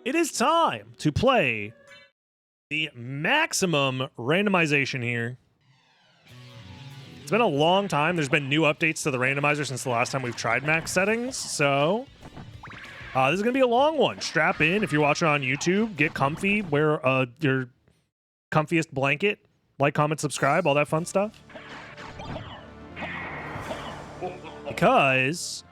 It is time to play the maximum randomization here. It's been a long time. There's been new updates to the randomizer since the last time we've tried max settings, so this is going to be a long one. Strap in. If you're watching on YouTube, get comfy, wear your comfiest blanket, like, comment, subscribe, all that fun stuff. Because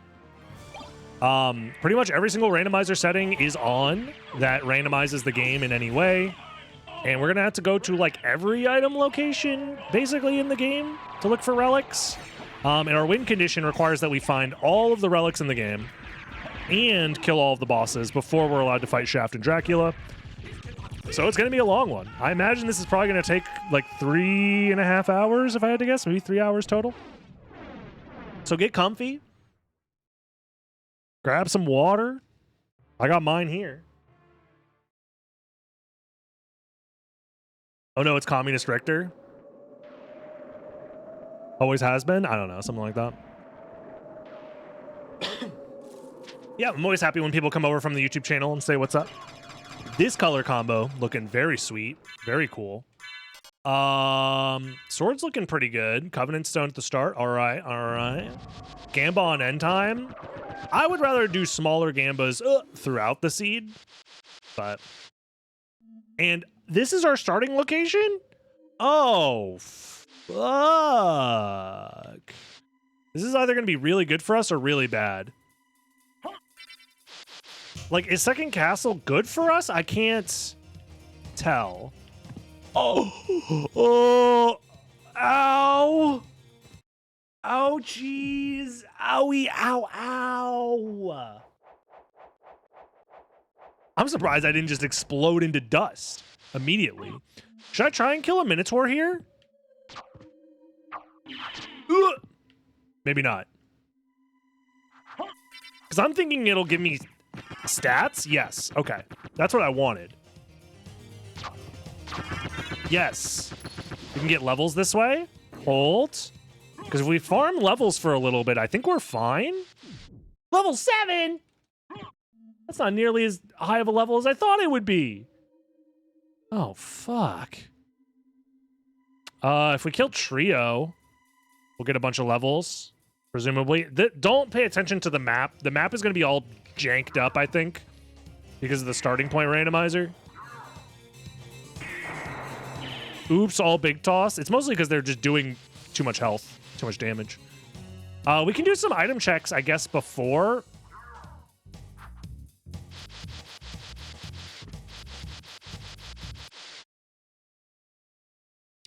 pretty much every single randomizer setting is on that randomizes the game in any way. And we're going to have to go to like every item location basically in the game to look for relics. And our win condition requires that we find all of the relics in the game and kill all of the bosses before we're allowed to fight Shaft and Dracula. So it's going to be a long one. I imagine this is probably going to take like 3.5 hours if I had to guess, maybe 3 hours total. So get comfy. Grab some water. I got mine here. Oh no, it's Communist Richter. Always has been? I don't know, something like that. Yeah, I'm always happy when people come over from the YouTube channel and say what's up. This color combo looking very sweet, very cool. Sword's looking pretty good. Covenant Stone at the start. All right. Gamba on end time. I would rather do smaller Gambas throughout the seed, but and this is our starting location? Oh, fuck. This is either going to be really good for us or really bad. Like, is second castle good for us? I can't tell. Oh, ow. Oh, jeez. Owie, ow. I'm surprised I didn't just explode into dust immediately. Should I try and kill a Minotaur here? Maybe not. Because I'm thinking it'll give me stats? Yes. Okay. That's what I wanted. Yes. We can get levels this way. Hold. Because if we farm levels for a little bit, I think we're fine. Level 7! That's not nearly as high of a level as I thought it would be. Oh, fuck. If we kill Trio, we'll get a bunch of levels, presumably. Don't pay attention to the map. The map is going to be all janked up, I think, because of the starting point randomizer. Oops, all big toss. It's mostly because they're just doing too much health, too much damage. We can do some item checks, I guess, before.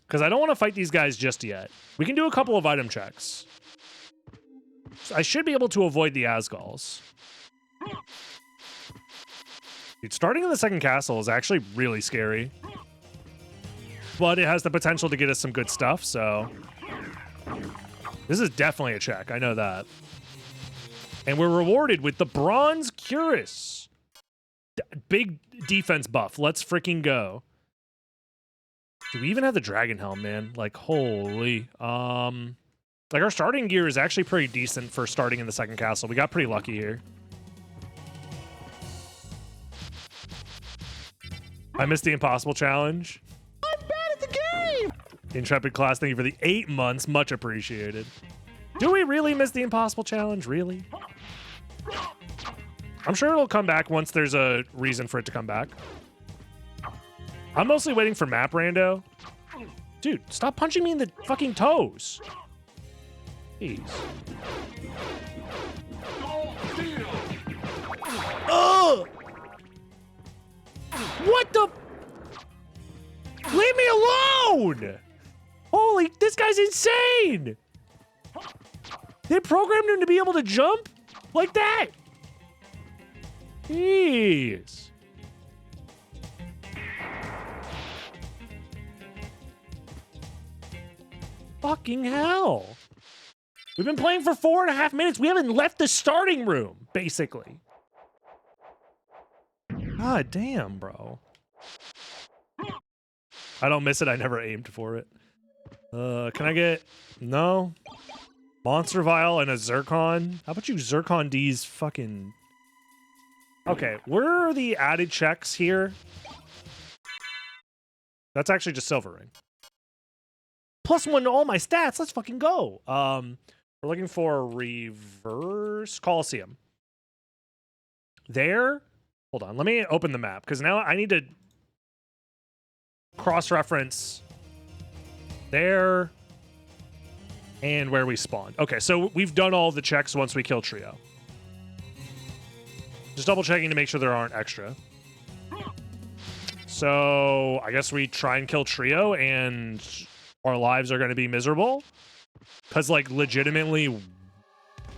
Because I don't want to fight these guys just yet. We can do a couple of item checks. So I should be able to avoid the Asgals. Dude, starting in the second castle is actually really scary. But it has the potential to get us some good stuff, so... This is definitely a check, I know that. And we're rewarded with the Bronze Cuirass. Big defense buff, let's freaking go. Do we even have the Dragon Helm, man? Like, holy. Like, our starting gear is actually pretty decent for starting in the second castle. We got pretty lucky here. I missed the Impossible Challenge. I'm bad at the game! Intrepid Class, thank you for the 8 months. Much appreciated. Do we really miss the Impossible Challenge? Really? I'm sure it'll come back once there's a reason for it to come back. I'm mostly waiting for map rando. Dude, stop punching me in the fucking toes. Jeez. Ugh! What the? Leave me alone! Holy, this guy's insane! They programmed him to be able to jump like that? Jeez. Fucking hell. We've been playing for 4.5 minutes. We haven't left the starting room, basically. God damn, bro. I don't miss it. I never aimed for it. Can I get... No. Monster Vial and a Zircon. How about you Zircon D's fucking... Okay, where are the added checks here? That's actually just silver ring. +1 to all my stats. Let's fucking go. We're looking for reverse Coliseum. There. Hold on. Let me open the map because now I need to cross-reference there and where we spawned. Okay, so we've done all the checks once we kill Trio. Just double checking to make sure there aren't extra. So I guess we try and kill Trio and our lives are going to be miserable. Because, like, legitimately,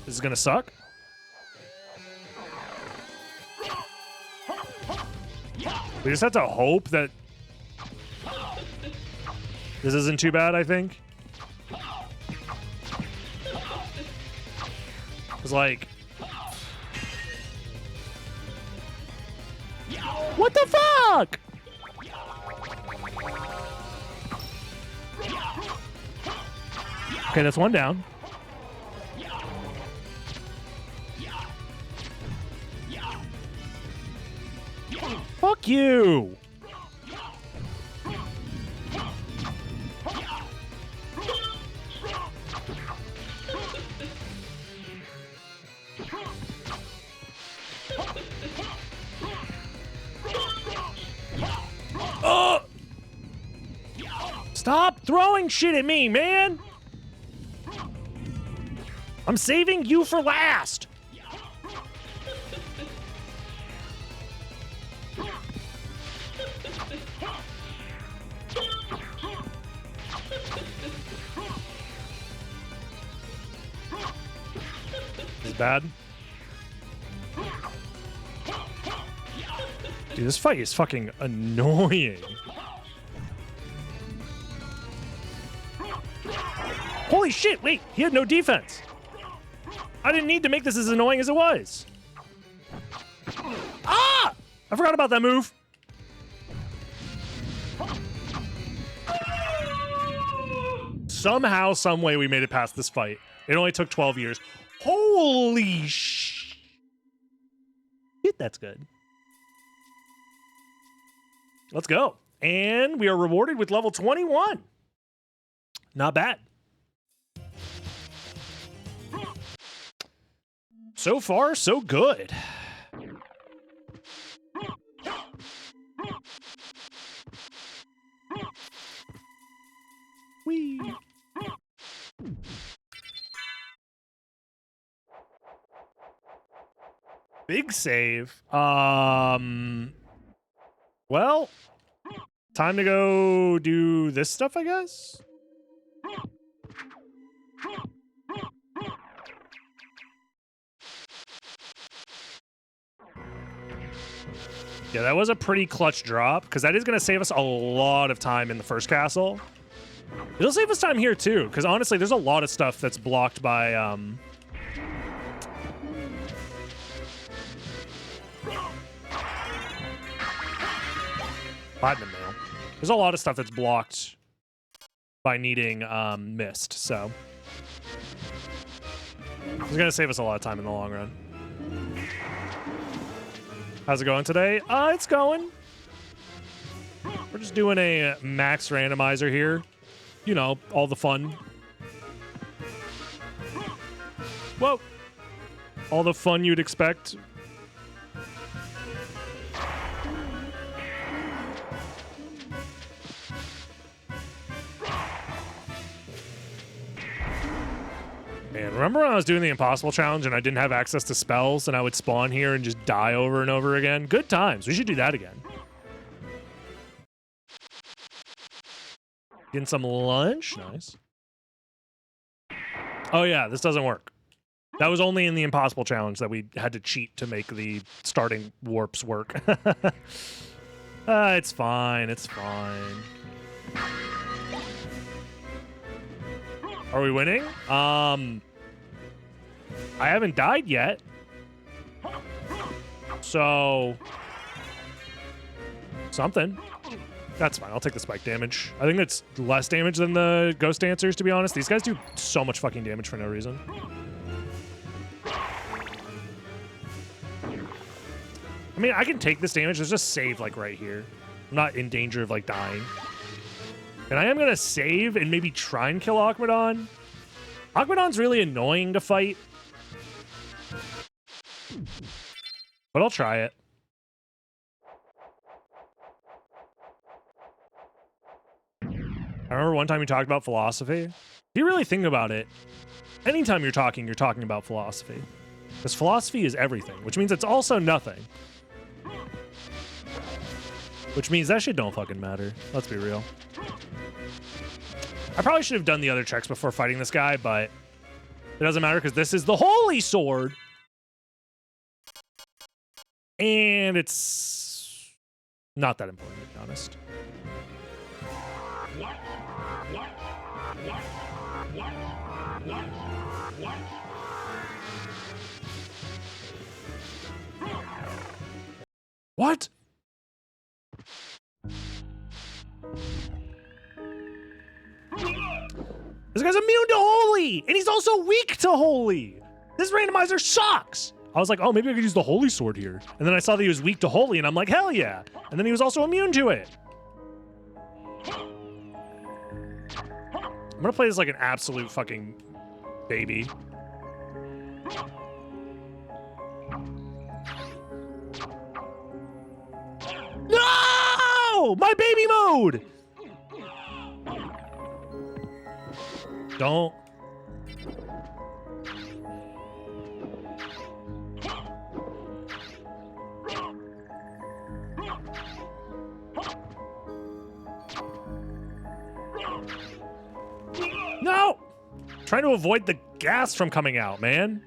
this is going to suck. We just have to hope that this isn't too bad, I think. It's like... What the fuck? Okay, that's one down. Fuck you! Oh! Stop throwing shit at me, man! I'm saving you for last! This is bad. Dude, this fight is fucking annoying. Holy shit, wait, he had no defense. I didn't need to make this as annoying as it was. Ah! I forgot about that move. Somehow, some way, we made it past this fight. It only took 12 years. Holy shit, that's good. Let's go. And we are rewarded with level 21. Not bad. So far, so good. Whee! Big save. Well, time to go do this stuff, I guess. Yeah, that was a pretty clutch drop, because that is going to save us a lot of time in the first castle. It'll save us time here, too, because honestly, there's a lot of stuff that's blocked by... Platinum Mail. There's a lot of stuff that's blocked by needing mist, so... It's going to save us a lot of time in the long run. How's it going today? It's going. We're just doing a max randomizer here. You know, all the fun. Whoa. All the fun you'd expect. Man, remember when I was doing the impossible challenge and I didn't have access to spells and I would spawn here and just die over and over again? Good times. We should do that again. Getting some lunch. Nice. Oh yeah, this doesn't work. That was only in the impossible challenge that we had to cheat to make the starting warps work. It's fine. It's fine. Are we winning? I haven't died yet. So... something. That's fine. I'll take the spike damage. I think that's less damage than the ghost dancers, to be honest. These guys do so much fucking damage for no reason. I mean, I can take this damage. Let's just save, like, right here. I'm not in danger of, like, dying. And I am going to save and maybe try and kill Akmadon. Akmadon's really annoying to fight. But I'll try it. I remember one time you talked about philosophy. If you really think about it, anytime you're talking about philosophy. Because philosophy is everything, which means it's also nothing. Which means that shit don't fucking matter. Let's be real. I probably should have done the other checks before fighting this guy, but it doesn't matter because this is the Holy Sword. And it's not that important, to be honest. What? This guy's immune to Holy, and he's also weak to Holy. This randomizer sucks. I was like, oh, maybe I could use the Holy Sword here. And then I saw that he was weak to Holy, and I'm like, hell yeah. And then he was also immune to it. I'm gonna play this like an absolute fucking baby. No! My baby mode! Don't. No! Trying to avoid the gas from coming out, man.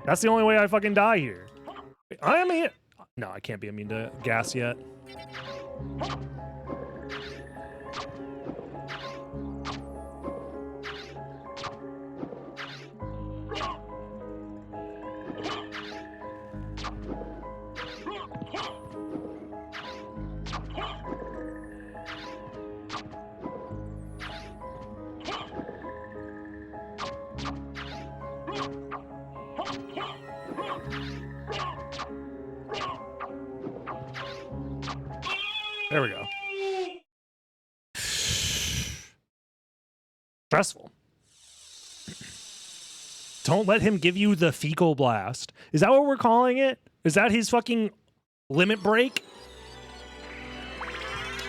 That's the only way I fucking die here. I am here. No, I can't be immune to gas yet. There we go. Stressful. Don't let him give you the fecal blast. Is that what we're calling it? Is that his fucking limit break?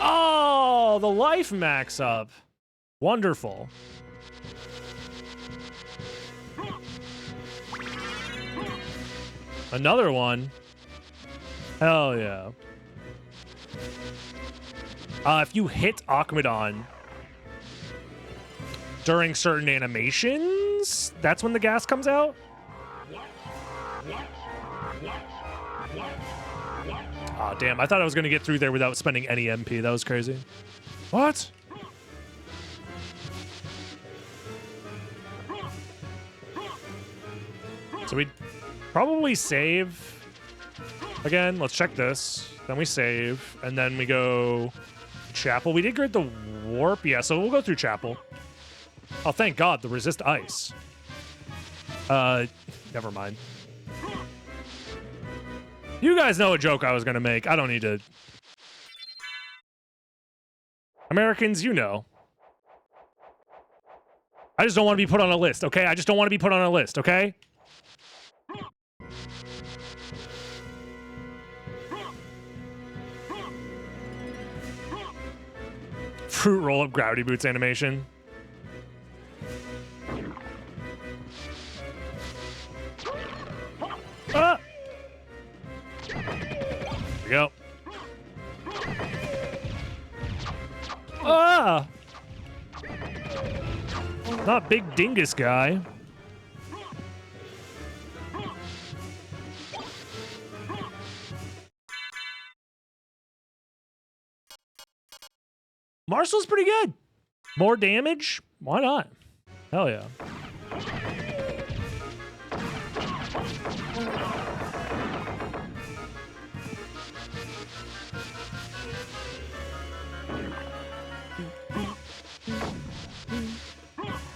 Oh, the life max up. Wonderful. Another one. Hell yeah. If you hit Akmadon during certain animations, that's when the gas comes out? Aw, damn. I thought I was going to get through there without spending any MP. That was crazy. What? So we probably save again. Let's check this. Then we save, and then we go Chapel. We did get the warp, yeah, so we'll go through Chapel. Oh, thank God, the resist ice. Never mind. You guys know a joke I was gonna make. I don't need to. Americans, you know. I just don't want to be put on a list, okay? I just don't want to be put on a list, okay? Fruit roll-up gravity boots animation. Ah! There we go. Ah! Not big dingus guy. Marcel's pretty good. More damage? Why not? Hell yeah.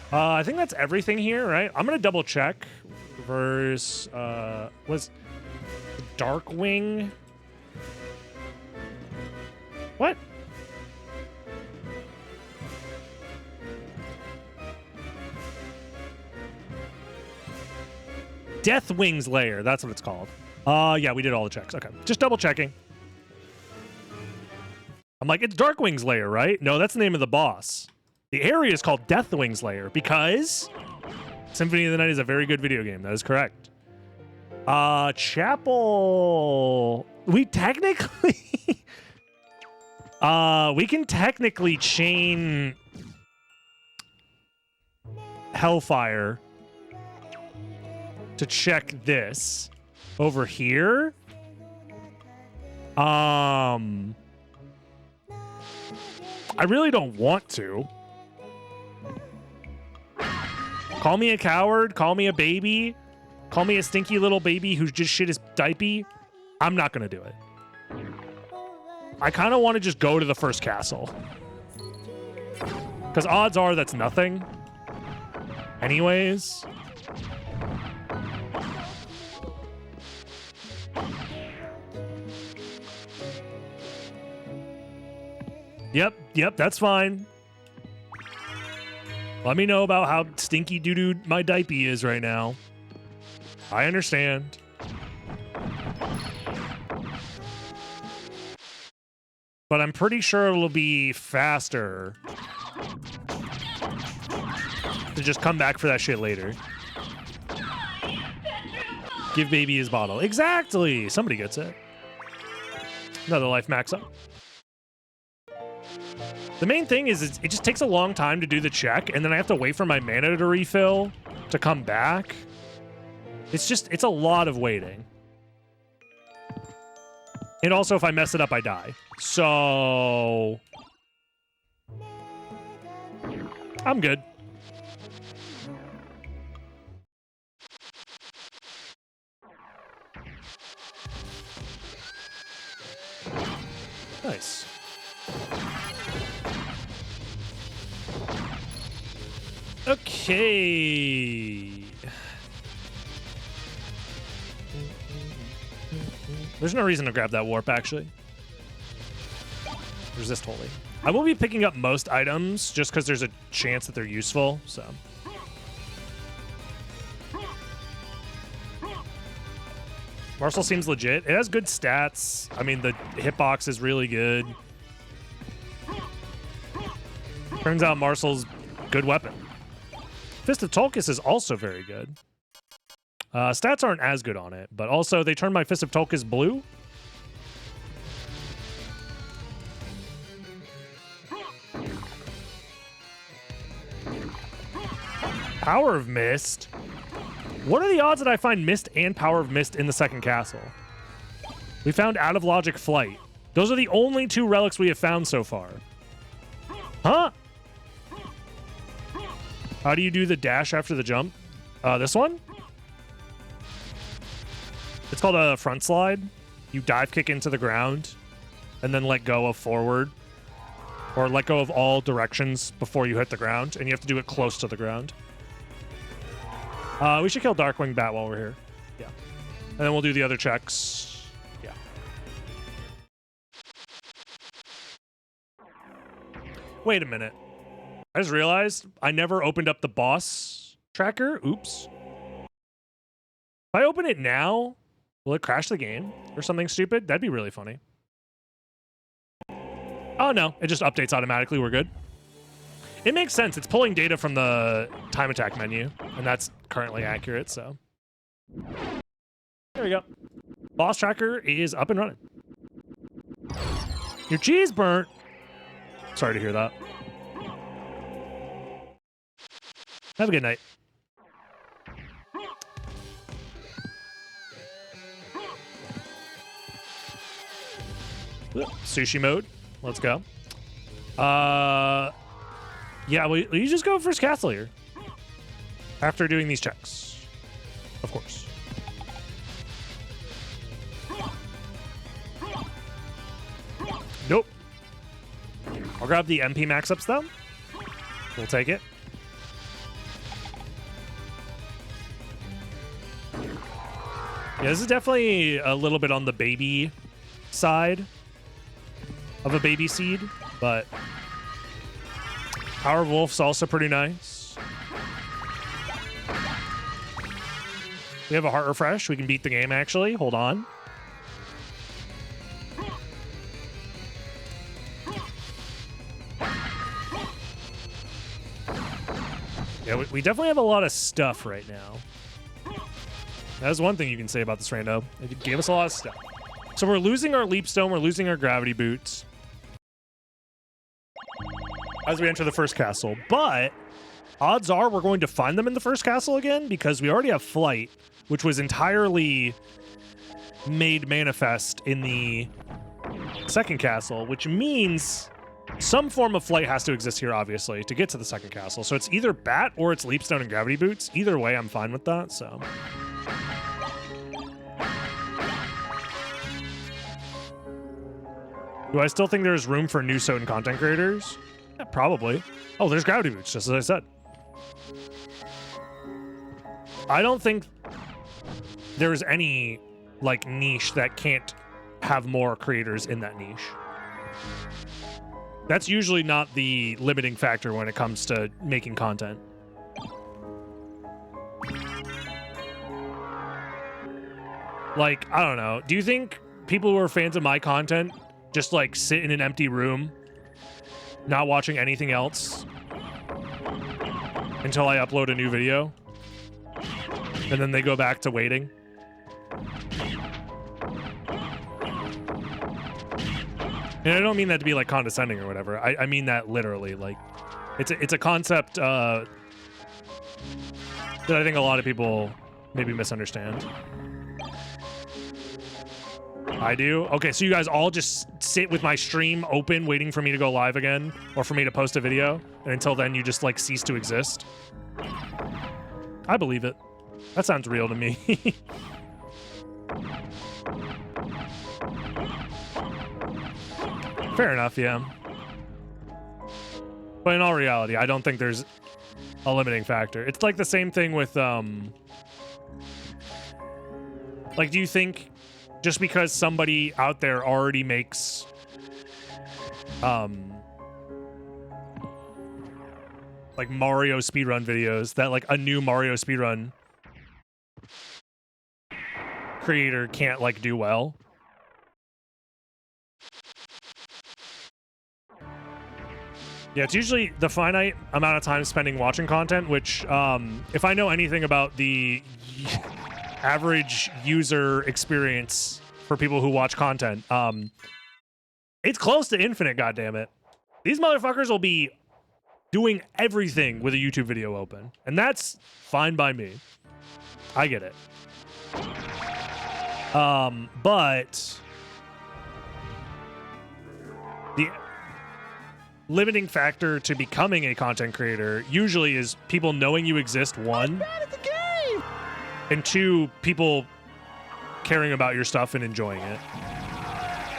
I think that's everything here, right? I'm gonna double check. Verse was Darkwing. What? Deathwing's Lair. That's what it's called. Yeah, we did all the checks. Okay. Just double checking. I'm like, it's Darkwing's Lair, right? No, that's the name of the boss. The area is called Deathwing's Lair because Symphony of the Night is a very good video game. That is correct. Chapel. We technically... we can technically chain Hellfire to check this over here. I really don't want to. Call me a coward, call me a baby, call me a stinky little baby who's just shit his diaper. I'm not gonna do it. I kind of want to just go to the first castle. Because odds are that's nothing. Anyways. Yep, that's fine. Let me know about how stinky doo-doo my diaper is right now. I understand. But I'm pretty sure it'll be faster to just come back for that shit later. Give baby his bottle. Exactly! Somebody gets it. Another life max up. The main thing is it just takes a long time to do the check, and then I have to wait for my mana to refill to come back. It's a lot of waiting. And also, if I mess it up, I die. So... I'm good. Nice. Okay. There's no reason to grab that warp, actually. Resist Holy. I will be picking up most items just because there's a chance that they're useful, so. Marcel seems legit. It has good stats. I mean, the hitbox is really good. Turns out Marcel's good weapon. Fist of Tolkis is also very good. Stats aren't as good on it, but also they turn my Fist of Tolkis blue. Power of Mist. What are the odds that I find Mist and Power of Mist in the second castle? We found Out of Logic Flight. Those are the only two relics we have found so far. Huh? How do you do the dash after the jump? This one? It's called a front slide. You dive kick into the ground and then let go of forward. Or let go of all directions before you hit the ground. And you have to do it close to the ground. We should kill Darkwing Bat while we're here. Yeah. And then we'll do the other checks. Yeah. Wait a minute. I just realized I never opened up the boss tracker. Oops. If I open it now, will it crash the game or something stupid? That'd be really funny. Oh, no. It just updates automatically. We're good. It makes sense. It's pulling data from the time attack menu, and that's currently accurate, so. There we go. Boss tracker is up and running. Your cheese burnt. Sorry to hear that. Have a good night. Sushi mode. Let's go. Yeah, will you just go first castle here? After doing these checks. Of course. Nope. I'll grab the MP max ups though. We'll take it. Yeah, this is definitely a little bit on the baby side. of a baby seed, but Power of Wolf's also pretty nice. We have a heart refresh. We can beat the game, actually. Hold on. Yeah, we definitely have a lot of stuff right now. That's one thing you can say about this rando. It gave us a lot of stuff. So we're losing our leap stone. We're losing our gravity boots as we enter the first castle. But odds are we're going to find them in the first castle again because we already have flight, which was entirely made manifest in the second castle, which means some form of flight has to exist here, obviously, to get to the second castle. So it's either bat or it's leapstone and gravity boots. Either way, I'm fine with that, so. Do I still think there's room for new SotN content creators? Yeah, probably. Oh, there's gravity boots, just as I said. I don't think there's any, like, niche that can't have more creators in that niche. That's usually not the limiting factor when it comes to making content. Like, I don't know. Do you think people who are fans of my content just, like, sit in an empty room, not watching anything else until I upload a new video? And then they go back to waiting? And I don't mean that to be like condescending or whatever. I mean that literally. Like, it's a concept that I think a lot of people maybe misunderstand. I do? Okay, so you guys all just sit with my stream open waiting for me to go live again or for me to post a video, and until then you just like cease to exist? I believe it. That sounds real to me. Fair enough, yeah. But in all reality, I don't think there's a limiting factor. It's like the same thing with, like, do you think just because somebody out there already makes, like, Mario speedrun videos, that, like, a new Mario speedrun creator can't, like, do well? Yeah, it's usually the finite amount of time spending watching content, which, if I know anything about the average user experience for people who watch content, it's close to infinite, goddammit. These motherfuckers will be doing everything with a YouTube video open, and that's fine by me. I get it. But the limiting factor to becoming a content creator usually is people knowing you exist, one, and two, people caring about your stuff and enjoying it.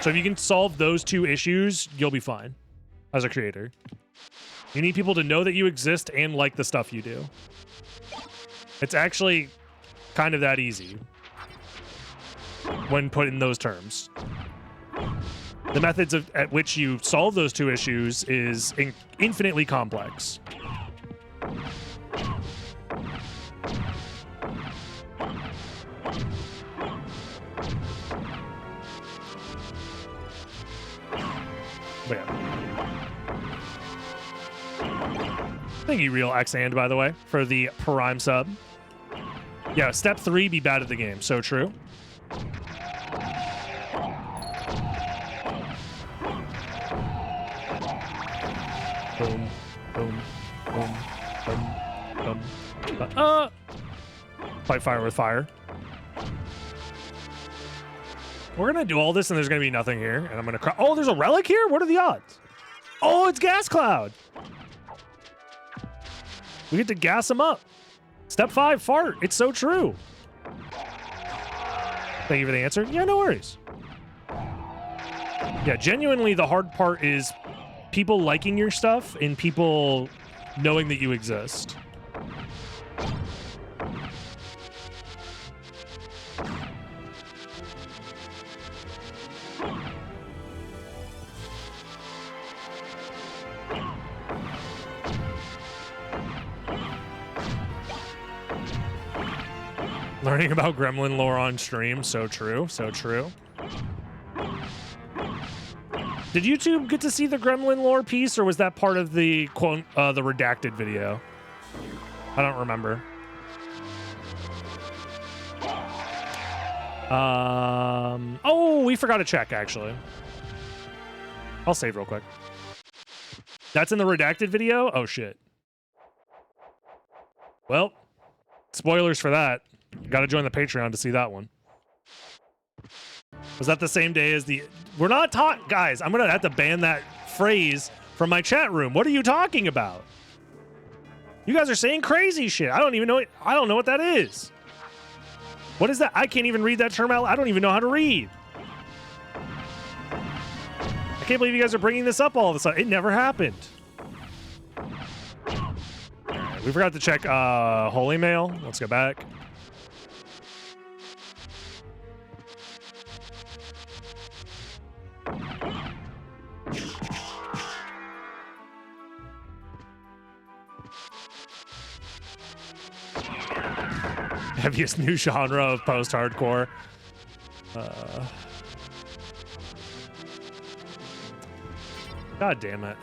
So if you can solve those two issues, you'll be fine as a creator. You need people to know that you exist and like the stuff you do. It's actually kind of that easy when put in those terms. The methods at which you solve those two issues is infinitely complex. But yeah. Thank you, Real Xand, by the way, for the Prime sub. Yeah, step 3, be bad at the game. So true. Boom, boom, boom, boom, boom. Fight fire with fire. We're gonna do all this and there's gonna be nothing here, and I'm gonna cry. Oh, there's a relic here? What are the odds? Oh, it's Gas Cloud. We get to gas him up. Step 5, fart. It's so true. Thank you for the answer. Yeah, no worries. Yeah, genuinely, the hard part is people liking your stuff and people knowing that you exist. Learning about gremlin lore on stream. So true. So true. Did YouTube get to see the gremlin lore piece, or was that part of the quote, the redacted video? I don't remember. Oh, we forgot to check, actually. I'll save real quick. That's in the redacted video? Oh, shit. Well, spoilers for that. Got to join the Patreon to see that one. Was that the same day as the... We're not talking... Guys, I'm going to have to ban that phrase from my chat room. What are you talking about? You guys are saying crazy shit. I don't even know... I don't know what that is. What is that? I can't even read that term out. I don't even know how to read. I can't believe you guys are bringing this up all of a sudden. It never happened. Right, we forgot to check Holy Mail. Let's go back. Heaviest new genre of post-hardcore. God damn it.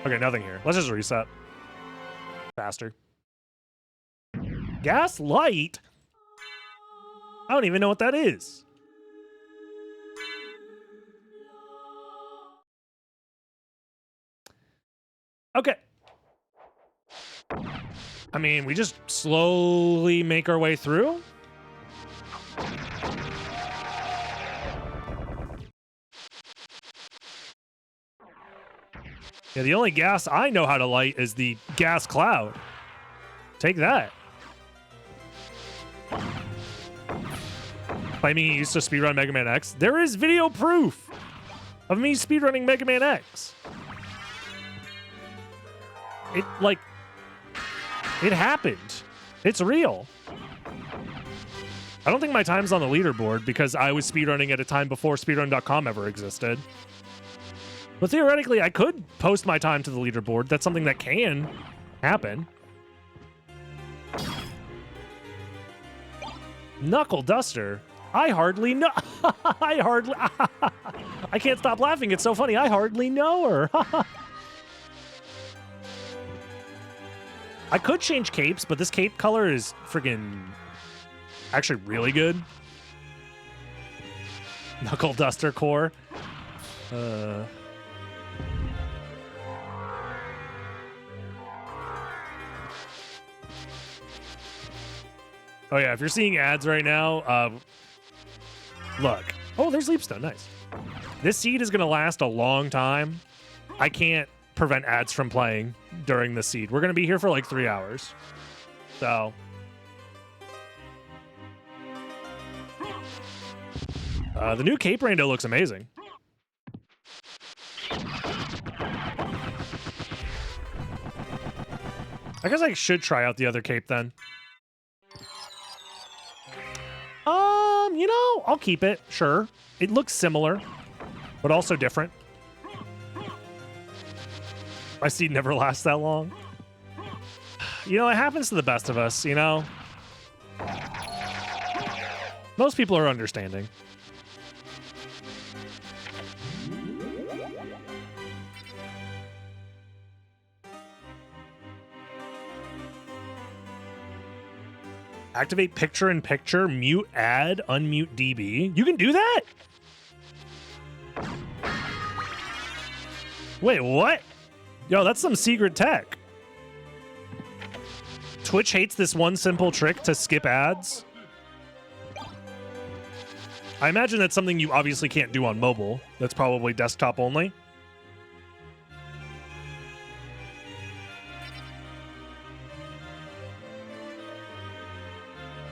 Okay, nothing here. Let's just reset. Faster. Gaslight? I don't even know what that is. Okay. I mean, we just slowly make our way through. Yeah, the only gas I know how to light is the gas cloud. Take that. By me, used to speedrun Mega Man X. There is video proof of me speedrunning Mega Man X. It happened. It's real. I don't think my time's on the leaderboard because I was speedrunning at a time before speedrun.com ever existed. But theoretically, I could post my time to the leaderboard. That's something that can happen. Knuckle Duster. I hardly know. I can't stop laughing. It's so funny. I hardly know her. I could change capes, but this cape color is friggin' actually really good. Knuckle Duster core. Oh yeah, if you're seeing ads right now, look. Oh, there's Leapstone, nice. This seed is gonna last a long time. I can't prevent ads from playing during the seed. We're gonna be here for like 3 hours. So. The new Cape Rando looks amazing. I guess I should try out the other cape then. You know, I'll keep it, sure. It looks similar, but also different. My seed never lasts that long. You know, it happens to the best of us, you know? Most people are understanding. Activate picture-in-picture, mute ad, unmute DB. You can do that? Wait, what? Yo, that's some secret tech. Twitch hates this one simple trick to skip ads. I imagine that's something you obviously can't do on mobile. That's probably desktop only.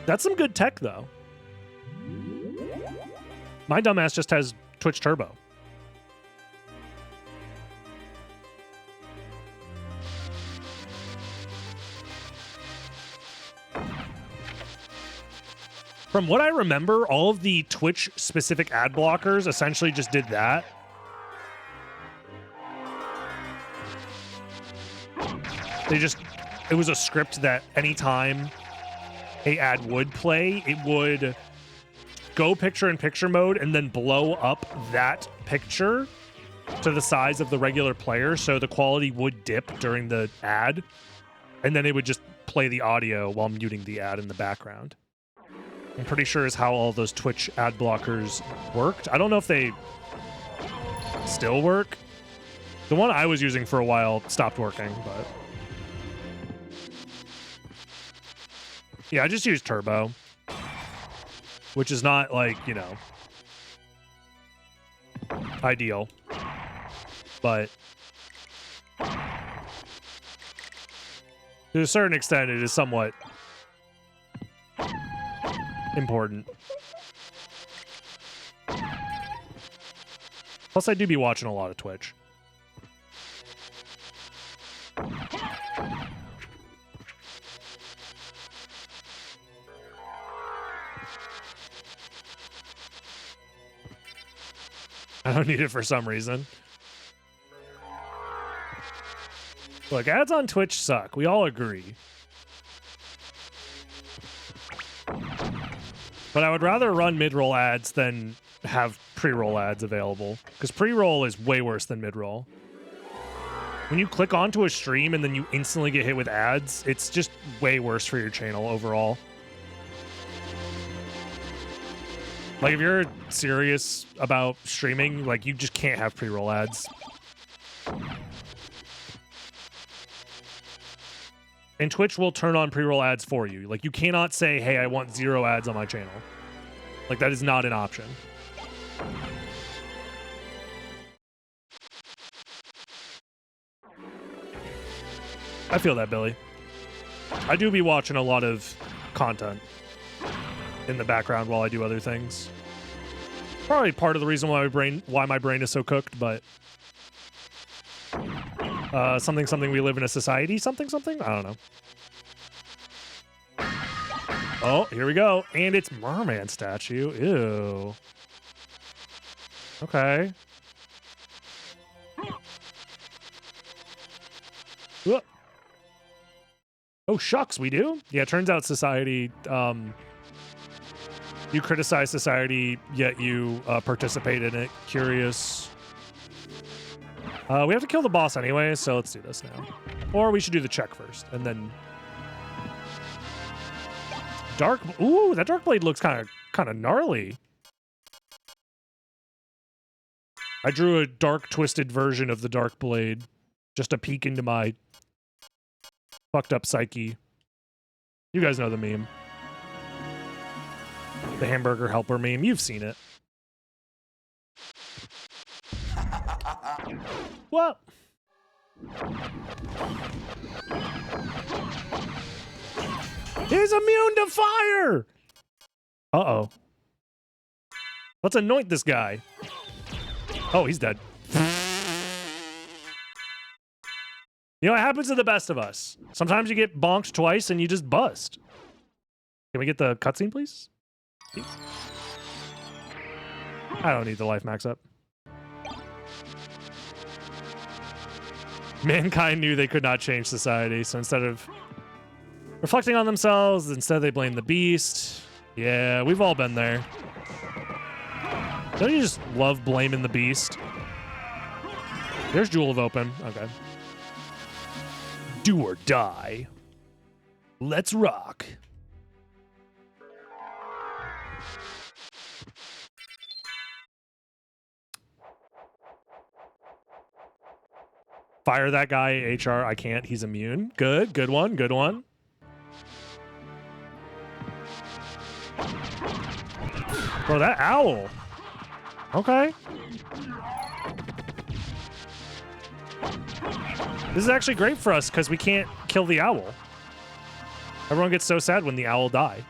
That's some good tech, though. My dumbass just has Twitch Turbo. From what I remember, all of the Twitch-specific ad blockers essentially just did that. They just it was a script that anytime a ad would play, it would go picture-in-picture mode and then blow up that picture to the size of the regular player, so the quality would dip during the ad, and then it would just play the audio while muting the ad in the background. I'm pretty sure is how all those Twitch ad blockers worked. I don't know if they still work. The one I was using for a while stopped working, but yeah, I just use Turbo, which is not like, you know, ideal, but to a certain extent, it is somewhat important. Plus, I do be watching a lot of Twitch. I don't need it for some reason. Look, ads on Twitch suck. We all agree. But I would rather run mid-roll ads than have pre-roll ads available, because pre-roll is way worse than mid-roll. When you click onto a stream and then you instantly get hit with ads, it's just way worse for your channel overall. Like, if you're serious about streaming, like, you just can't have pre-roll ads. And Twitch will turn on pre-roll ads for you. Like, you cannot say, hey, I want 0 ads on my channel. Like, that is not an option. I feel that, Billy. I do be watching a lot of content in the background while I do other things. Probably part of the reason why my brain is so cooked, but something we live in a society, something I don't know. Oh, here we go. And it's merman statue. Ew. Okay. Whoop. Oh, shucks, we do? Yeah, turns out society, you criticize society, yet you participate in it. Curious. We have to kill the boss anyway, so let's do this now. Or we should do the check first, and then... Dark... Ooh, that Dark Blade looks kind of gnarly. I drew a dark, twisted version of the Dark Blade. Just a peek into my fucked up psyche. You guys know the meme. The hamburger helper meme. You've seen it. What? He's immune to fire! Uh-oh. Let's anoint this guy. Oh, he's dead. You know, it happens to the best of us. Sometimes you get bonked twice and you just bust. Can we get the cutscene, please? I don't need the life max up. Mankind knew they could not change society, so instead of reflecting on themselves, instead they blame the beast. Yeah, we've all been there. Don't you just love blaming the beast? There's Jewel of Open. Okay. Do or die. Let's rock. Fire that guy, HR. I can't. He's immune. Good. Good one. Good one. Bro, that owl. Okay. This is actually great for us because we can't kill the owl. Everyone gets so sad when the owl die.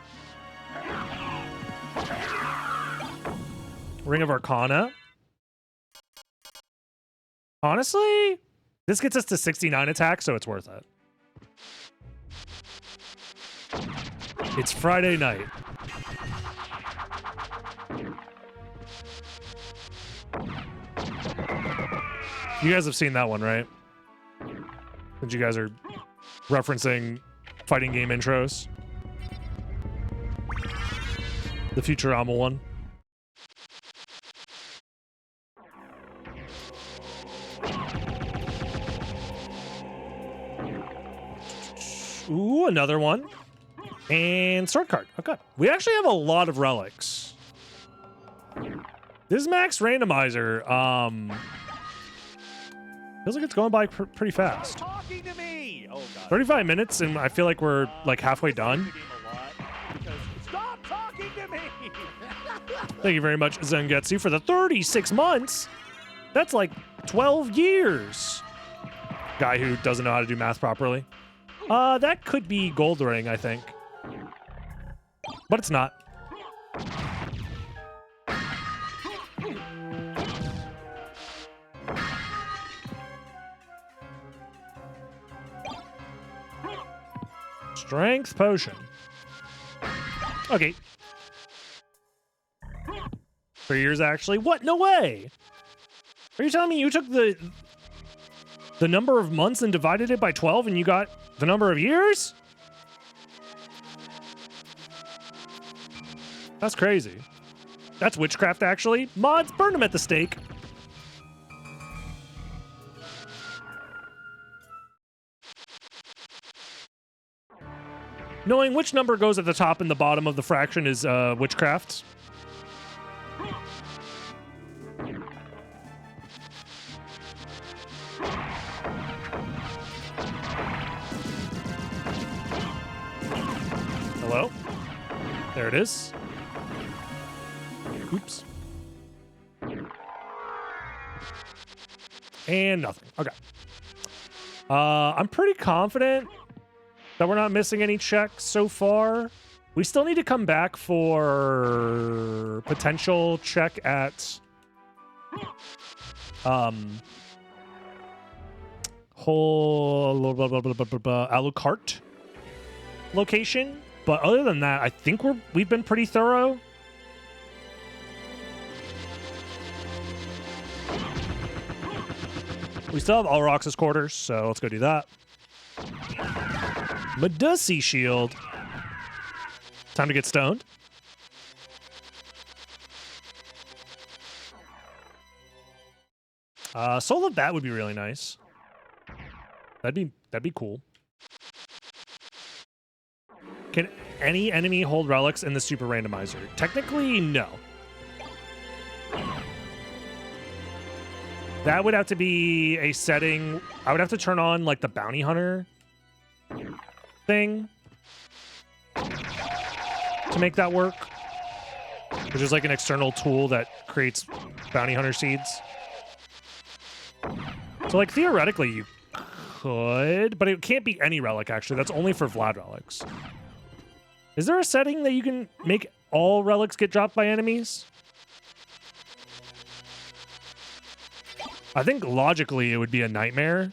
Ring of Arcana. Honestly, this gets us to 69 attack, so it's worth it. It's Friday night. You guys have seen that one, right? Since you guys are referencing fighting game intros. The Futurama one. Ooh, another one. And sword card. Okay. We actually have a lot of relics. This max randomizer, feels like it's going by pretty fast. Talking to me. Oh, God. 35 minutes, and I feel like we're like halfway done. Stop talking to me. Thank you very much, Zengetsu, for the 36 months. That's like 12 years. Guy who doesn't know how to do math properly. That could be gold ring, I think. But it's not. Strength potion. Okay. 3 years, actually. What? No way! Are you telling me you took the number of months and divided it by 12 and you got the number of years? That's crazy. That's witchcraft, actually. Mods, burn them at the stake. Knowing which number goes at the top and the bottom of the fraction is witchcraft. Hello? There it is. Oops. And nothing. Okay. I'm pretty confident that we're not missing any checks so far. We still need to come back for potential check at whole Alucard location. But other than that, I think we've been pretty thorough. We still have Alrox's quarters, so let's go do that. Medusi shield. Time to get stoned. Soul of Bat would be really nice. That'd be cool. Can any enemy hold relics in the super randomizer? Technically, no. That would have to be a setting. I would have to turn on like the bounty hunter thing to make that work, which is like an external tool that creates bounty hunter seeds. So like theoretically you could, but it can't be any relic actually. That's only for Vlad relics. Is there a setting that you can make all relics get dropped by enemies? I think logically it would be a nightmare.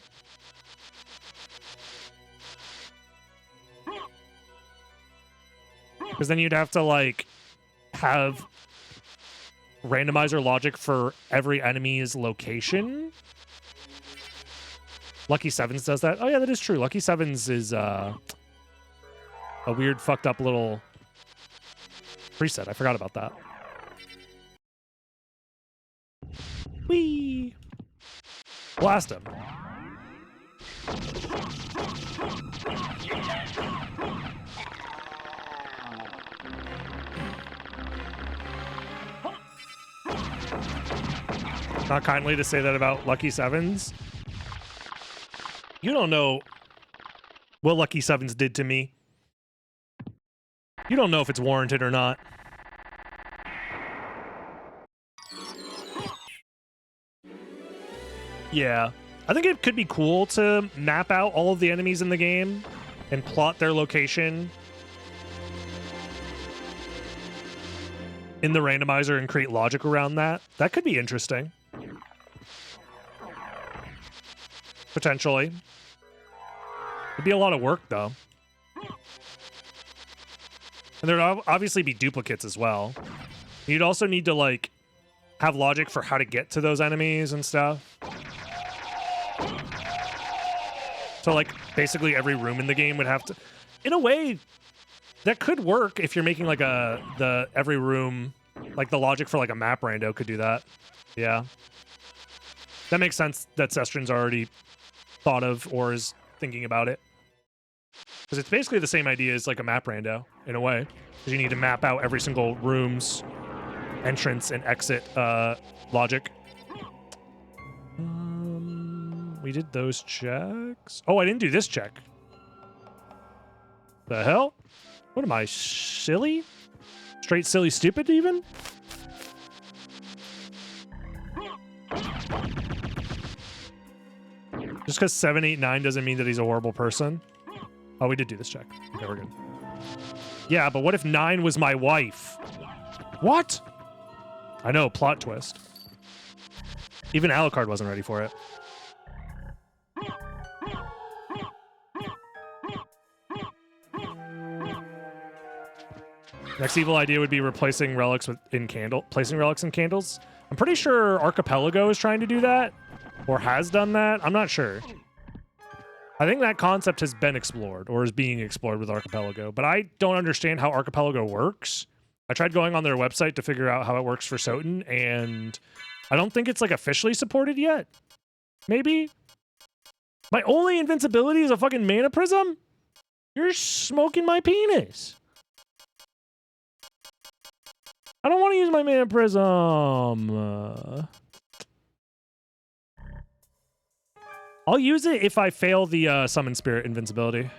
Because then you'd have to like have randomizer logic for every enemy's location. Lucky Sevens does that. Oh yeah, that is true. Lucky Sevens is a weird fucked up little preset. I forgot about that. Whee! Blast him. Not kindly to say that about Lucky Sevens. You don't know what Lucky Sevens did to me. You don't know if it's warranted or not. Yeah. I think it could be cool to map out all of the enemies in the game and plot their location in the randomizer and create logic around that. That could be interesting. Potentially. It'd be a lot of work, though. And there'd obviously be duplicates as well. You'd also need to, like, have logic for how to get to those enemies and stuff. So like basically every room in the game would have to, in a way, that could work if you're making like the every room, like the logic for like a map rando could do that. Yeah. That makes sense that Sestrin's already thought of or is thinking about it. Because it's basically the same idea as like a map rando in a way. Because you need to map out every single room's entrance and exit logic. We did those checks. Oh, I didn't do this check. The hell? What am I, silly? Straight silly stupid even? Just because 789 doesn't mean that he's a horrible person. Oh, we did do this check. Okay, we're good. Yeah, but what if 9 was my wife? What? I know, plot twist. Even Alucard wasn't ready for it. Next evil idea would be replacing relics placing relics in candles. I'm pretty sure Archipelago is trying to do that, or has done that. I'm not sure. I think that concept has been explored, or is being explored with Archipelago, but I don't understand how Archipelago works. I tried going on their website to figure out how it works for SotN, and I don't think it's like officially supported yet. Maybe? My only invincibility is a fucking mana prism? You're smoking my penis. I don't want to use my mana prism. I'll use it if I fail the summon spirit invincibility.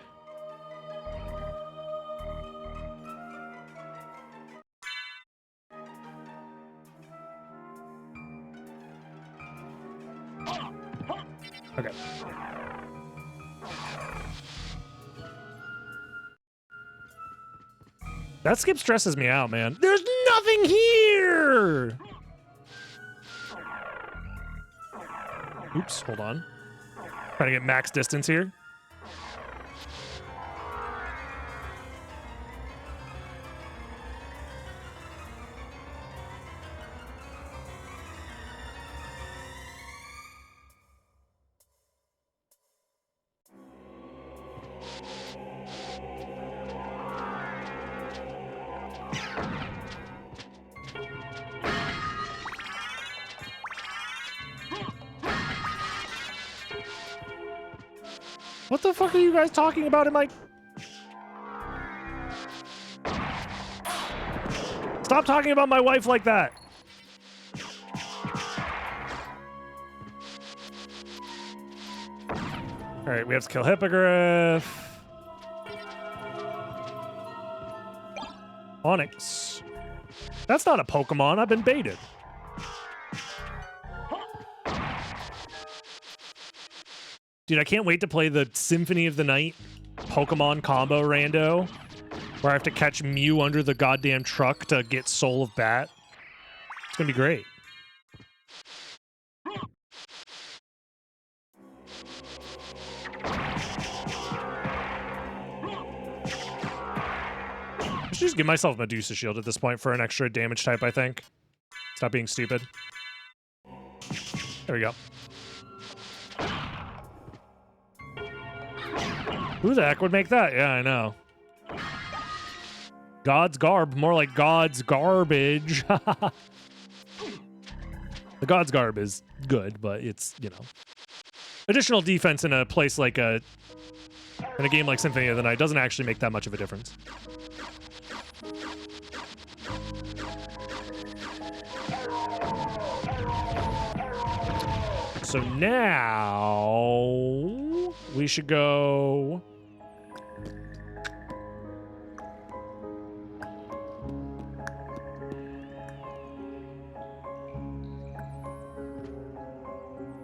Okay. That skip stresses me out, man. There's nothing here! Oops, hold on. Trying to get max distance here. What the fuck are you guys talking about in my... Stop talking about my wife like that. All right, we have to kill Hippogriff. Onyx. That's not a Pokemon. I've been baited. Dude, I can't wait to play the Symphony of the Night Pokemon combo rando, where I have to catch Mew under the goddamn truck to get Soul of Bat. It's gonna be great. I should just give myself Medusa Shield at this point for an extra damage type, I think. Stop being stupid. There we go. Who the heck would make that? Yeah, I know. God's Garb, more like God's Garbage. The God's Garb is good, but it's, you know. Additional defense in a place like in a game like Symphony of the Night doesn't actually make that much of a difference. So now we should go...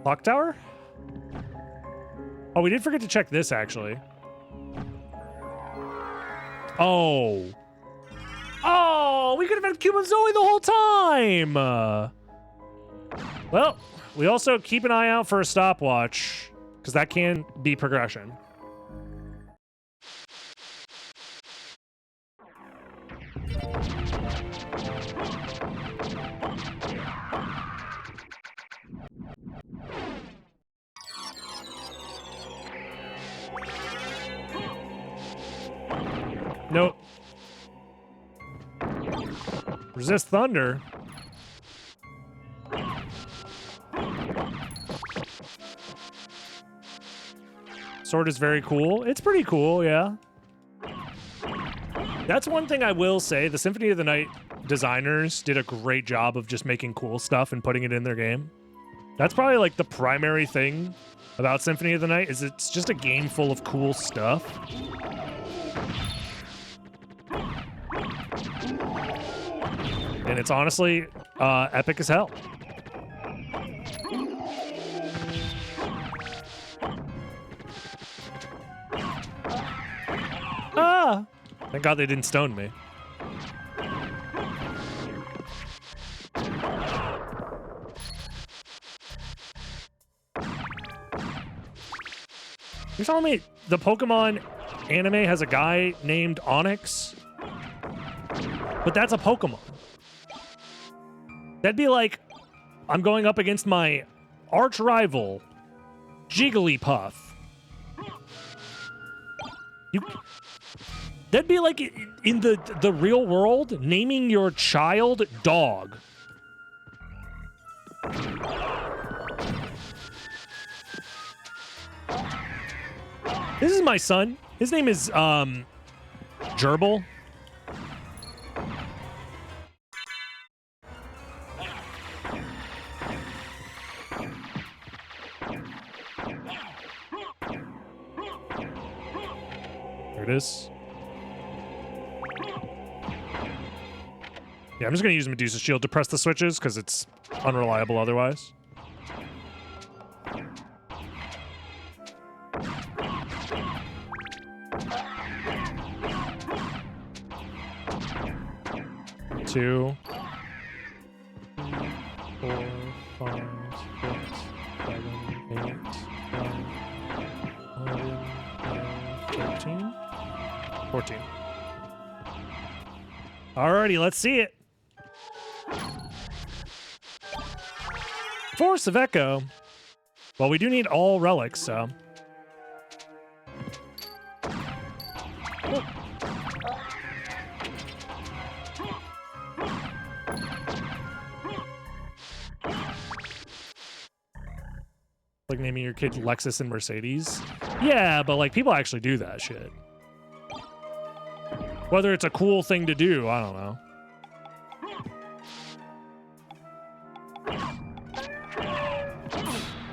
Clock Tower? Oh, we did forget to check this, actually. Oh. Oh, we could have had Cube of Zoe the whole time! Well, we also keep an eye out for a stopwatch, because that can be progression. Resist thunder. Sword is very cool. It's pretty cool, yeah. That's one thing I will say. The Symphony of the Night designers did a great job of just making cool stuff and putting it in their game. That's probably like the primary thing about Symphony of the Night is it's just a game full of cool stuff. And it's honestly epic as hell. Ah! Thank God they didn't stone me. You're telling me the Pokemon anime has a guy named Onyx? But that's a Pokemon. That'd be like I'm going up against my arch rival, Jigglypuff. That'd be like in the real world, naming your child Dog. This is my son. His name is Gerbil. There it is. Yeah, I'm just gonna use Medusa's shield to press the switches because it's unreliable otherwise. Two, 4, 5, 6, 7, 8, 9, 13, 14. Alrighty, let's see it. Force of Echo. Well, we do need all relics, so. Like naming your kid Lexus and Mercedes. Yeah, but like people actually do that shit. Whether it's a cool thing to do, I don't know.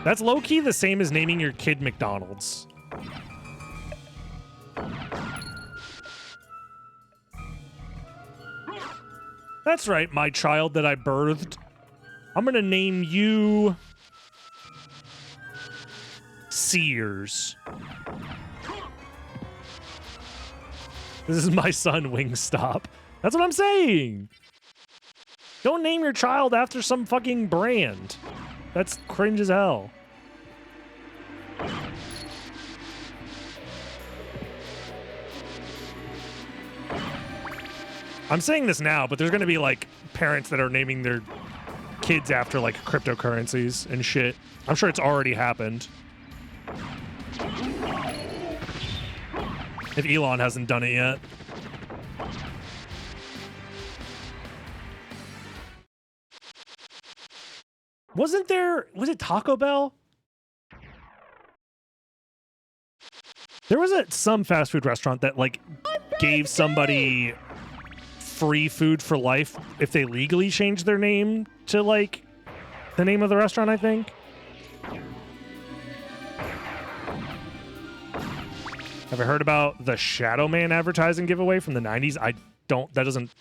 That's low-key the same as naming your kid McDonald's. That's right, my child that I birthed. I'm gonna name you Sears. This is my son, Wingstop. That's what I'm saying. Don't name your child after some fucking brand. That's cringe as hell. I'm saying this now, but there's going to be like parents that are naming their kids after like cryptocurrencies and shit. I'm sure it's already happened. If Elon hasn't done it yet. Was it Taco Bell? There was some fast food restaurant that like gave somebody free food for life if they legally changed their name to like the name of the restaurant, I think. Have you heard about the Shadow Man advertising giveaway from the 90s? That doesn't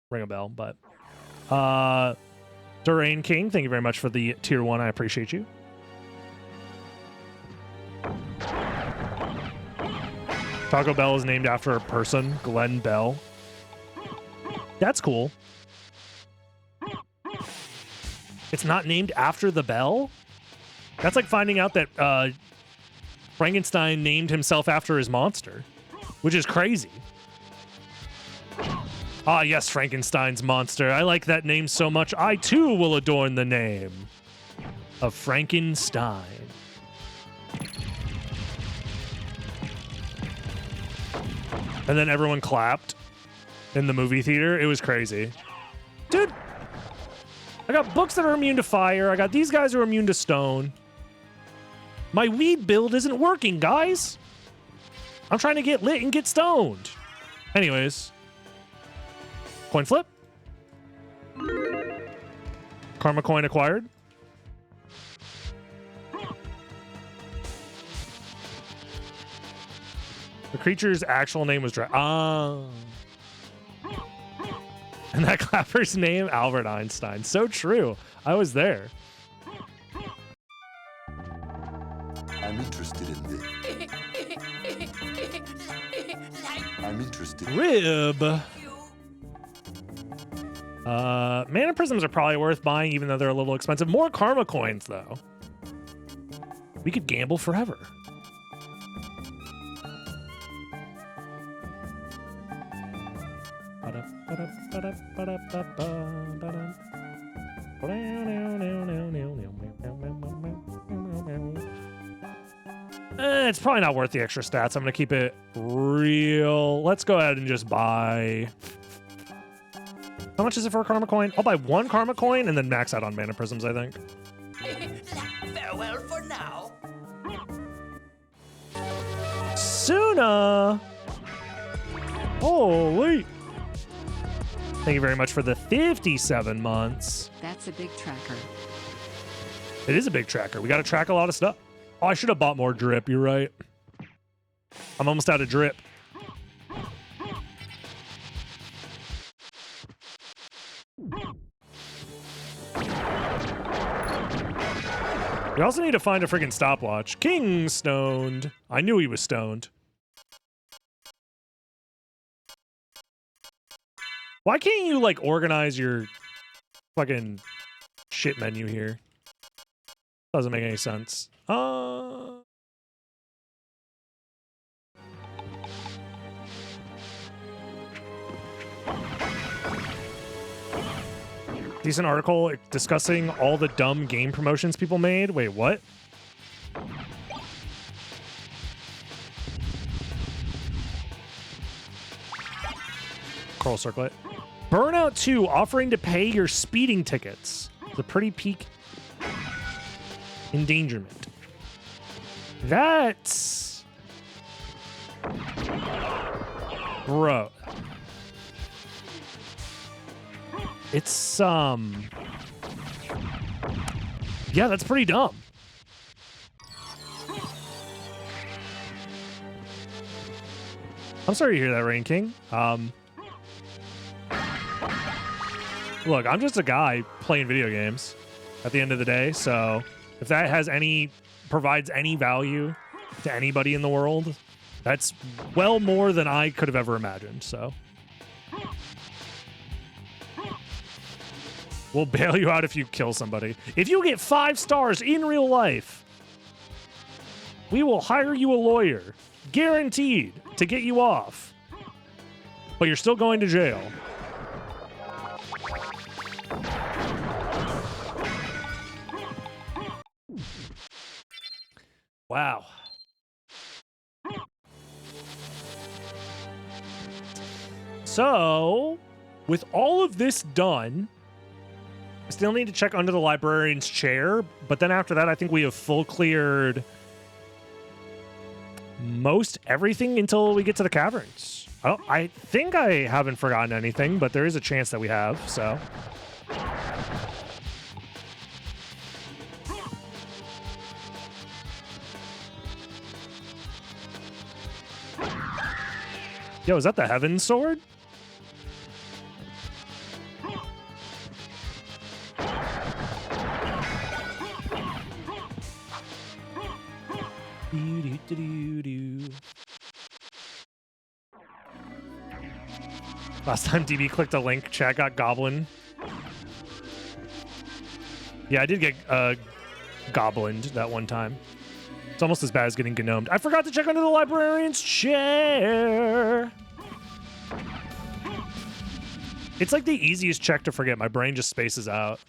ring a bell, but Durain King, thank you very much for the tier 1. I appreciate you. Taco Bell is named after a person, Glenn Bell. That's cool. It's not named after the bell? That's like finding out that Frankenstein named himself after his monster, which is crazy. Ah, yes, Frankenstein's monster. I like that name so much, I too will adorn the name of Frankenstein. And then everyone clapped in the movie theater. It was crazy. Dude, I got books that are immune to fire. I got these guys who are immune to stone. My weed build isn't working, guys. I'm trying to get lit and get stoned. Anyways. Coin flip. Karma coin acquired. The creature's actual name was And that clapper's name, Albert Einstein. So true. I was there. I'm interested in this. I'm interested. Rib. Mana prisms are probably worth buying, even though they're a little expensive. More karma coins, though. We could gamble forever. It's probably not worth the extra stats. I'm going to keep it real. Let's go ahead and just buy... How much is it for a karma coin? I'll buy one karma coin and then max out on mana prisms, I think. Farewell for now. Suna! Holy! Thank you very much for the 57 months. That's a big tracker. It is a big tracker. We got to track a lot of stuff. Oh, I should have bought more drip. You're right. I'm almost out of drip. We also need to find a freaking stopwatch. King stoned. I knew he was stoned. Why can't you, like, organize your fucking shit menu here? Doesn't make any sense. Decent article discussing all the dumb game promotions people made. Wait, what? Coral Circlet. Burnout 2 offering to pay your speeding tickets. The pretty peak endangerment. That's... Bro. It's, yeah, that's pretty dumb. I'm sorry to hear that, Rain King. Look, I'm just a guy playing video games at the end of the day, so if that has provides any value to anybody in the world, that's well more than I could have ever imagined, so. We'll bail you out if you kill somebody. If you get 5 stars in real life, we will hire you a lawyer, guaranteed, to get you off. But you're still going to jail. Wow. So, with all of this done, I still need to check under the librarian's chair, but then after that, I think we have full cleared most everything until we get to the caverns. I think I haven't forgotten anything, but there is a chance that we have, so. Yo, is that the Heaven Sword? Last time DB clicked a link, chat got goblin. Yeah, I did get goblined that one time. It's almost as bad as getting gnomed. I forgot to check under the librarian's chair. It's like the easiest check to forget. My brain just spaces out.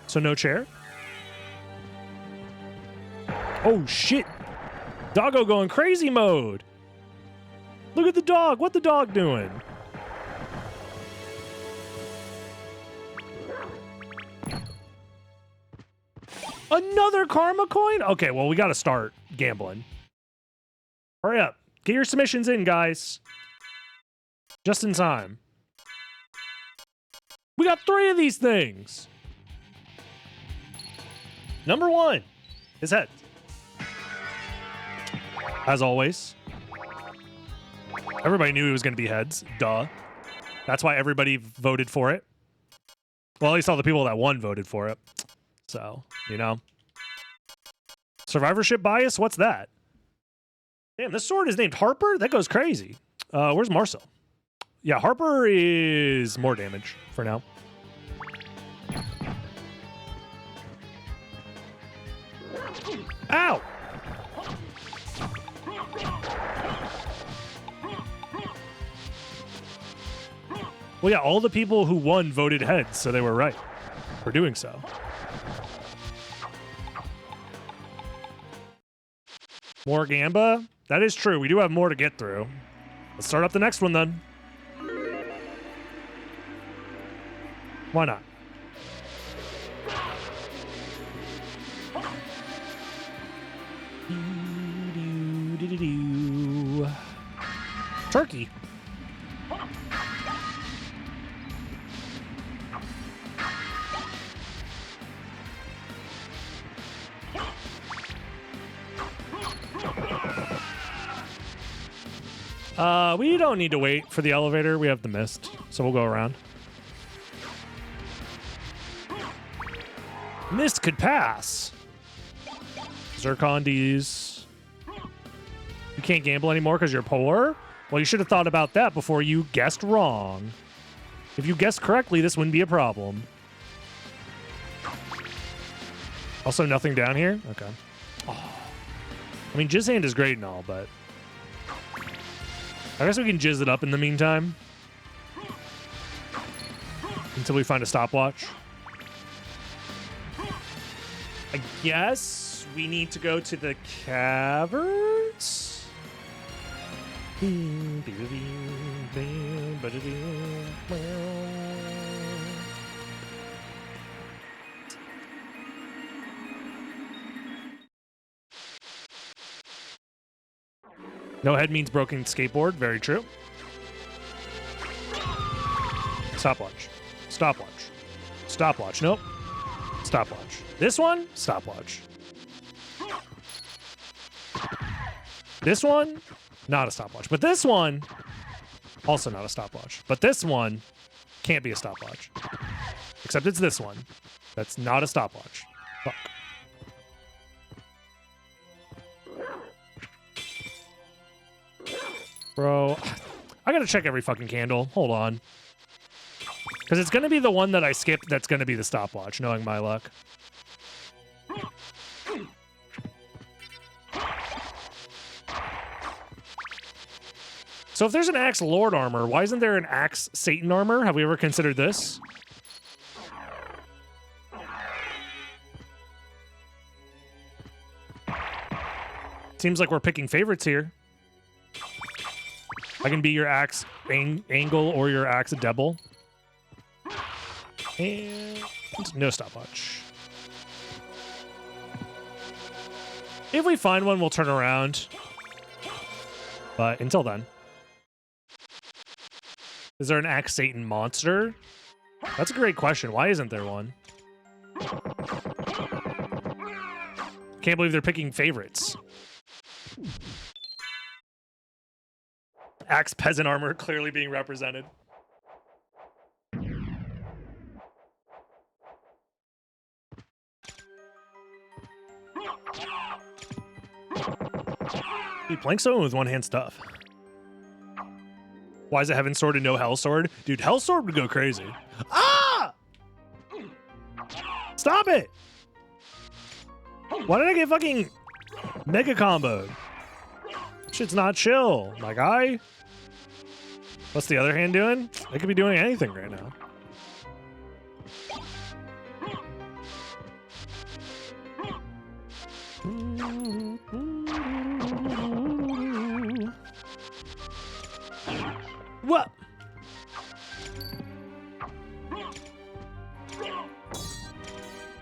So no chair? Oh, shit. Doggo going crazy mode. Look at the dog. What the dog doing? Another karma coin? Okay, well, we got to start gambling. Hurry up. Get your submissions in, guys. Just in time. We got 3 of these things. Number 1 is heads. As always. Everybody knew it was going to be heads. Duh. That's why everybody voted for it. Well, at least all the people that won voted for it. So, you know. Survivorship bias? What's that? Damn, this sword is named Harper? That goes crazy. Where's Marcel? Yeah, Harper is more damage for now. Ow! Well, yeah, all the people who won voted heads, so they were right for doing so. More Gamba? That is true. We do have more to get through. Let's start up the next one, then. Why not? Turkey. We don't need to wait for the elevator. We have the mist, so we'll go around. Mist could pass. Zircondes. You can't gamble anymore because you're poor? Well, you should have thought about that before you guessed wrong. If you guessed correctly, this wouldn't be a problem. Also, nothing down here? Okay. Oh. I mean, Jizz Hand is great and all, but I guess we can jizz it up in the meantime. Until we find a stopwatch. I guess we need to go to the Caverns? No head means broken skateboard. Very true. Stopwatch. Stopwatch. Stopwatch. Nope. Stopwatch. This one? Stopwatch. This one? Not a stopwatch. But this one? Also not a stopwatch. But this one can't be a stopwatch. Except it's this one. That's not a stopwatch. Fuck. Bro, I gotta check every fucking candle. Hold on. Because it's gonna be the one that I skipped that's gonna be the stopwatch, knowing my luck. So if there's an Axe Lord armor, why isn't there an Axe Satan armor? Have we ever considered this? Seems like we're picking favorites here. I can be your Axe Angle or your Axe Devil. And no stopwatch. If we find one, we'll turn around. But until then. Is there an Axe Satan monster? That's a great question. Why isn't there one? Can't believe they're picking favorites. Axe Peasant armor clearly being represented. Dude, playing someone with one hand stuff. Why is it Heaven Sword and no Hell Sword? Dude, Hell Sword would go crazy. Ah! Stop it! Why did I get fucking mega comboed? Shit's not chill, my guy. What's the other hand doing? They could be doing anything right now. What?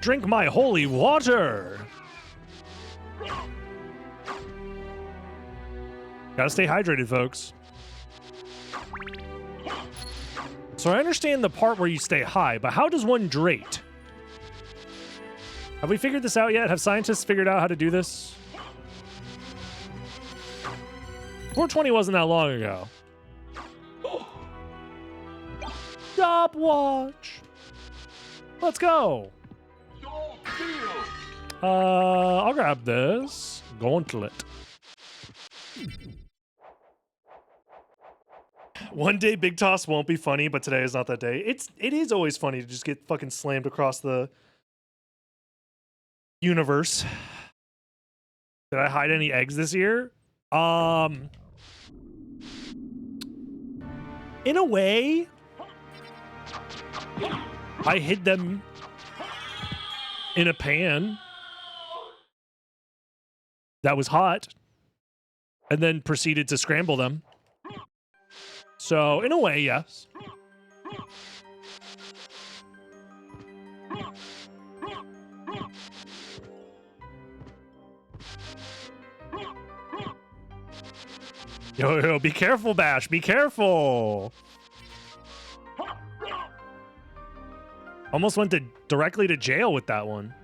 Drink my holy water. Gotta stay hydrated, folks. So I understand the part where you stay high, but how does one drate? Have we figured this out yet? Have scientists figured out how to do this? 420 wasn't that long ago. Stopwatch. Let's go. I'll grab this gauntlet. One day Big Toss won't be funny, but today is not that day. It is always funny to just get fucking slammed across the universe. Did I hide any eggs this year? In a way, I hid them in a pan that was hot and then proceeded to scramble them. So, in a way, yes. Yo, be careful, Bash. Be careful. Almost went directly to jail with that one.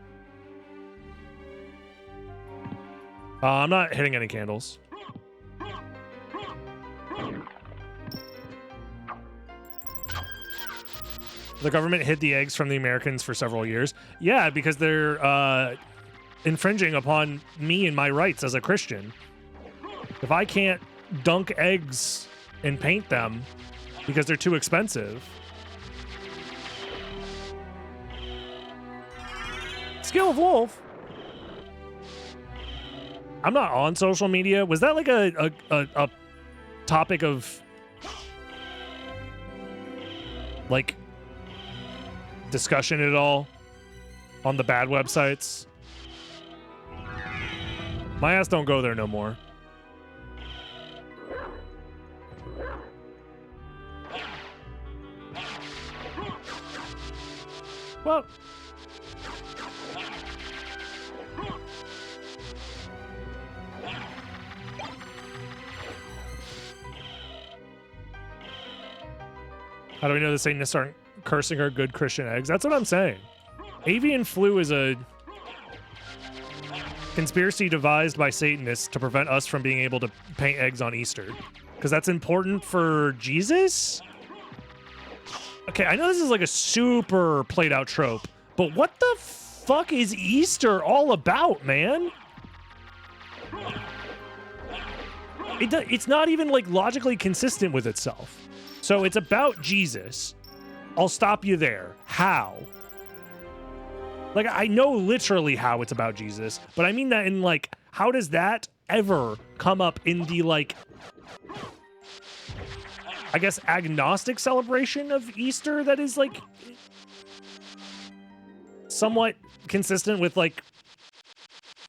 I'm not hitting any candles. The government hid the eggs from the Americans for several years. Yeah, because they're infringing upon me and my rights as a Christian. If I can't dunk eggs and paint them because they're too expensive. Skill of Wolf. I'm not on social media. Was that like a topic of like discussion at all on the bad websites? My ass don't go there no more. Well, how do we know the Satanists aren't cursing our good Christian eggs? That's what I'm saying. Avian flu is a conspiracy devised by Satanists to prevent us from being able to paint eggs on Easter. Because that's important for Jesus? Okay, I know this is like a super played out trope, but what the fuck is Easter all about, man? It's not even like logically consistent with itself. So it's about Jesus. I'll stop you there. How? Like, I know literally how it's about Jesus, but I mean that in like, how does that ever come up in the like, I guess, agnostic celebration of Easter that is like somewhat consistent with like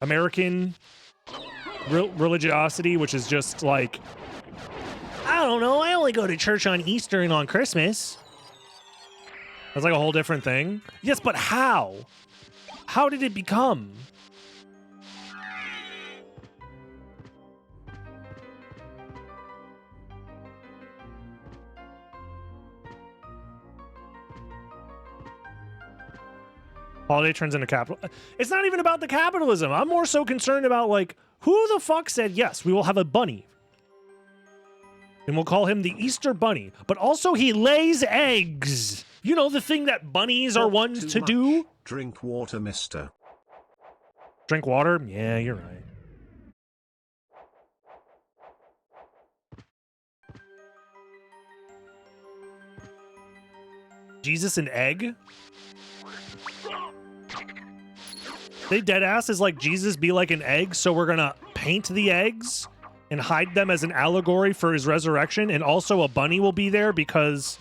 American religiosity, which is just like, I don't know, I only go to church on Easter and on Christmas. That's like a whole different thing. Yes, but how? How did it become? Holiday turns into capital. It's not even about the capitalism. I'm more so concerned about like, who the fuck said, yes, we will have a bunny. And we'll call him the Easter Bunny. But also he lays eggs. You know, the thing that bunnies are ones to do? Drink water, mister. Drink water? Yeah, you're right. Jesus an egg? They dead ass is like Jesus be like an egg, so we're gonna paint the eggs and hide them as an allegory for his resurrection, and also a bunny will be there because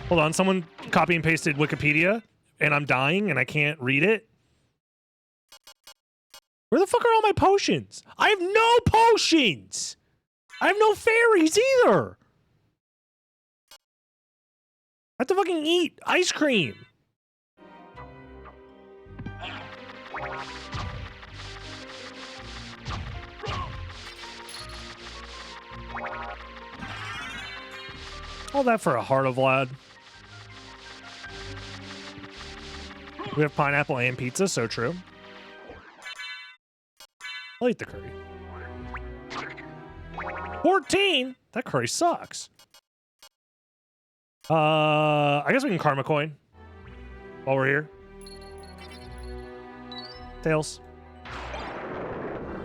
hold on, someone copy and pasted Wikipedia and I'm dying and I can't read it. Where the fuck are all my potions? I have no potions! I have no fairies either! have to fucking eat ice cream. All that for a heart of Vlad. We have pineapple and pizza, so true. I'll eat the curry. 14? That curry sucks. I guess we can karma coin while we're here. Tails.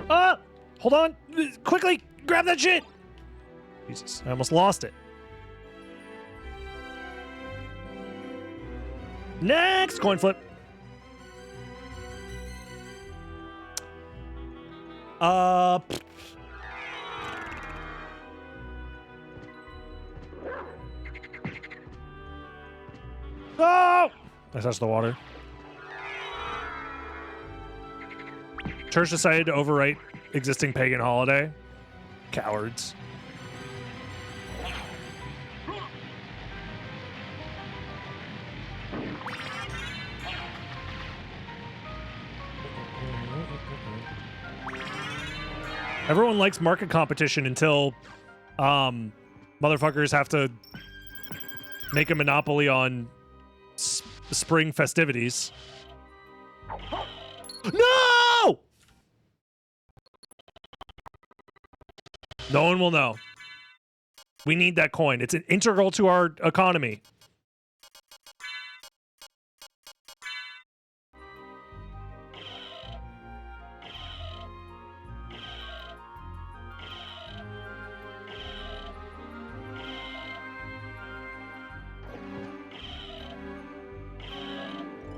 Ah! Hold on! Quickly! Grab that shit! Jesus, I almost lost it. Next! Coin flip. Oh! I touched the water. Church decided to overwrite existing pagan holiday. Cowards. Everyone likes market competition until motherfuckers have to make a monopoly on spring festivities. No! No one will know. We need that coin. It's integral to our economy.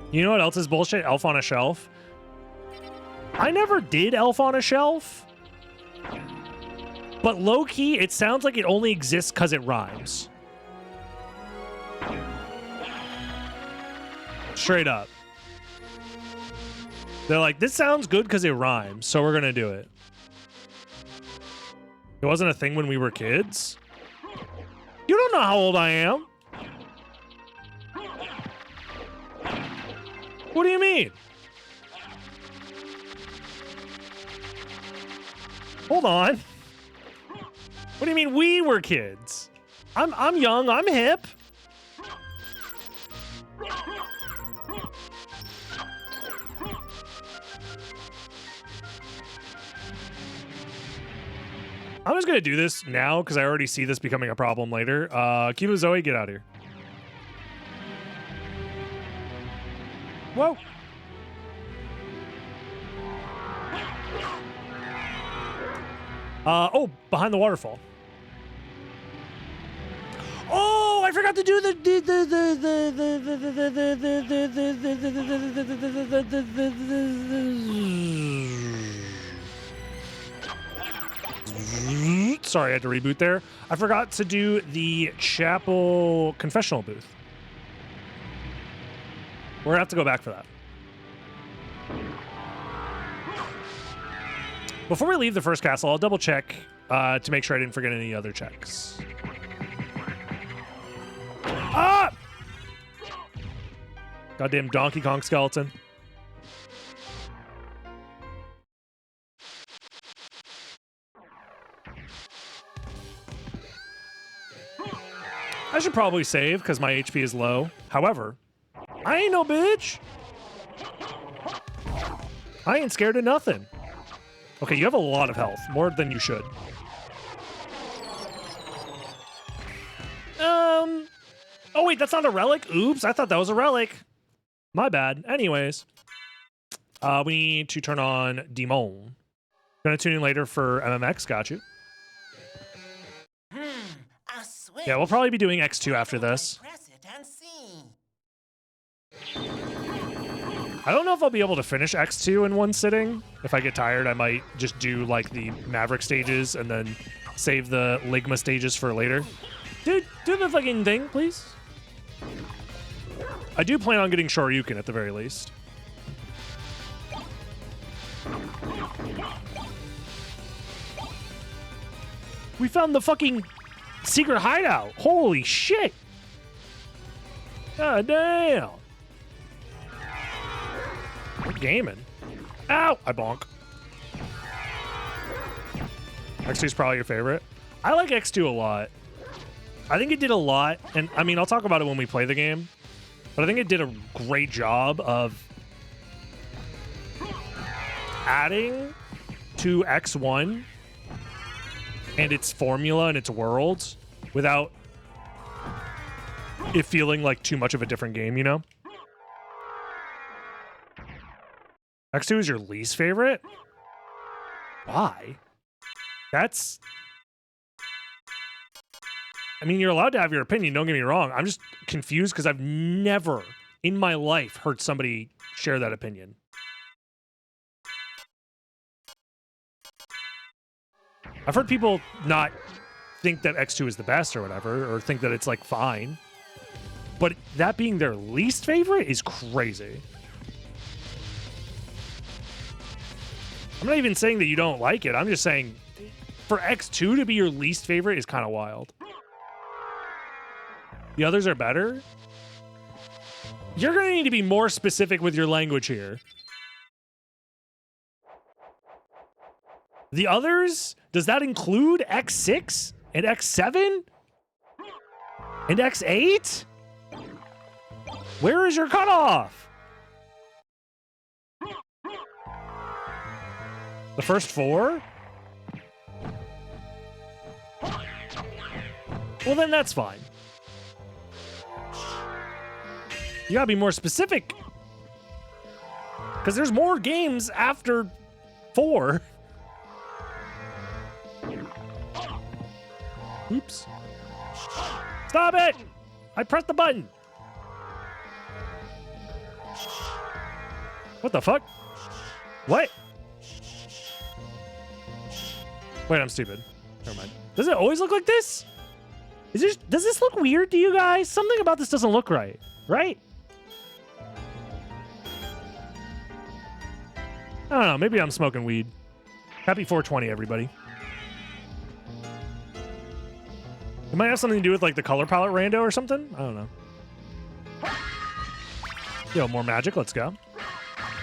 You know what else is bullshit? Elf on a Shelf. I never did Elf on a Shelf. But low-key, it sounds like it only exists because it rhymes. Straight up. They're like, this sounds good because it rhymes, so we're going to do it. It wasn't a thing when we were kids. You don't know how old I am. What do you mean? Hold on. What do you mean we were kids? I'm young, I'm hip. I'm just gonna do this now because I already see this becoming a problem later. Cuba Zoe, get out of here. Whoa. Oh, behind the waterfall. Oh, I forgot to do Sorry, I had to reboot there. I forgot to do the chapel confessional booth. We're gonna have to go back for that. Before we leave the first castle, I'll double check to make sure I didn't forget any other checks. Ah! Goddamn Donkey Kong skeleton. I should probably save because my HP is low. However, I ain't no bitch. I ain't scared of nothing. Okay, you have a lot of health. More than you should. Oh, wait, that's not a relic? Oops, I thought that was a relic. My bad. Anyways. We need to turn on Demon. Gonna tune in later for MMX. Got you. Yeah, we'll probably be doing X2 after this. I don't know if I'll be able to finish X2 in one sitting. If I get tired, I might just do like the Maverick stages and then save the Ligma stages for later. Dude, do the fucking thing, please. I do plan on getting Shoryuken at the very least. We found the fucking secret hideout. Holy shit. God damn. We're gaming. Ow! I bonk. X2 is probably your favorite. I like X2 a lot. I think it did a lot, and I mean, I'll talk about it when we play the game, but I think it did a great job of adding to X1 and its formula and its worlds without it feeling like too much of a different game, you know? X2 is your least favorite? Why? That's... I mean, you're allowed to have your opinion, don't get me wrong. I'm just confused because I've never in my life heard somebody share that opinion. I've heard people not think that X2 is the best or whatever, or think that it's like fine. But that being their least favorite is crazy. I'm not even saying that you don't like it. I'm just saying for X2 to be your least favorite is kind of wild. The others are better? You're going to need to be more specific with your language here. The others? Does that include X6 and X7 and X8? Where is your cutoff? The first four? Well, then that's fine. You gotta be more specific. Because there's more games after 4. Oops. Stop it! I pressed the button. What the fuck? What? Wait, I'm stupid. Never mind. Does it always look like this? Does this look weird to you guys? Something about this doesn't look right. Right? I don't know. Maybe I'm smoking weed. Happy 420, everybody. It might have something to do with like the color palette rando or something. I don't know. Yo, more magic. Let's go.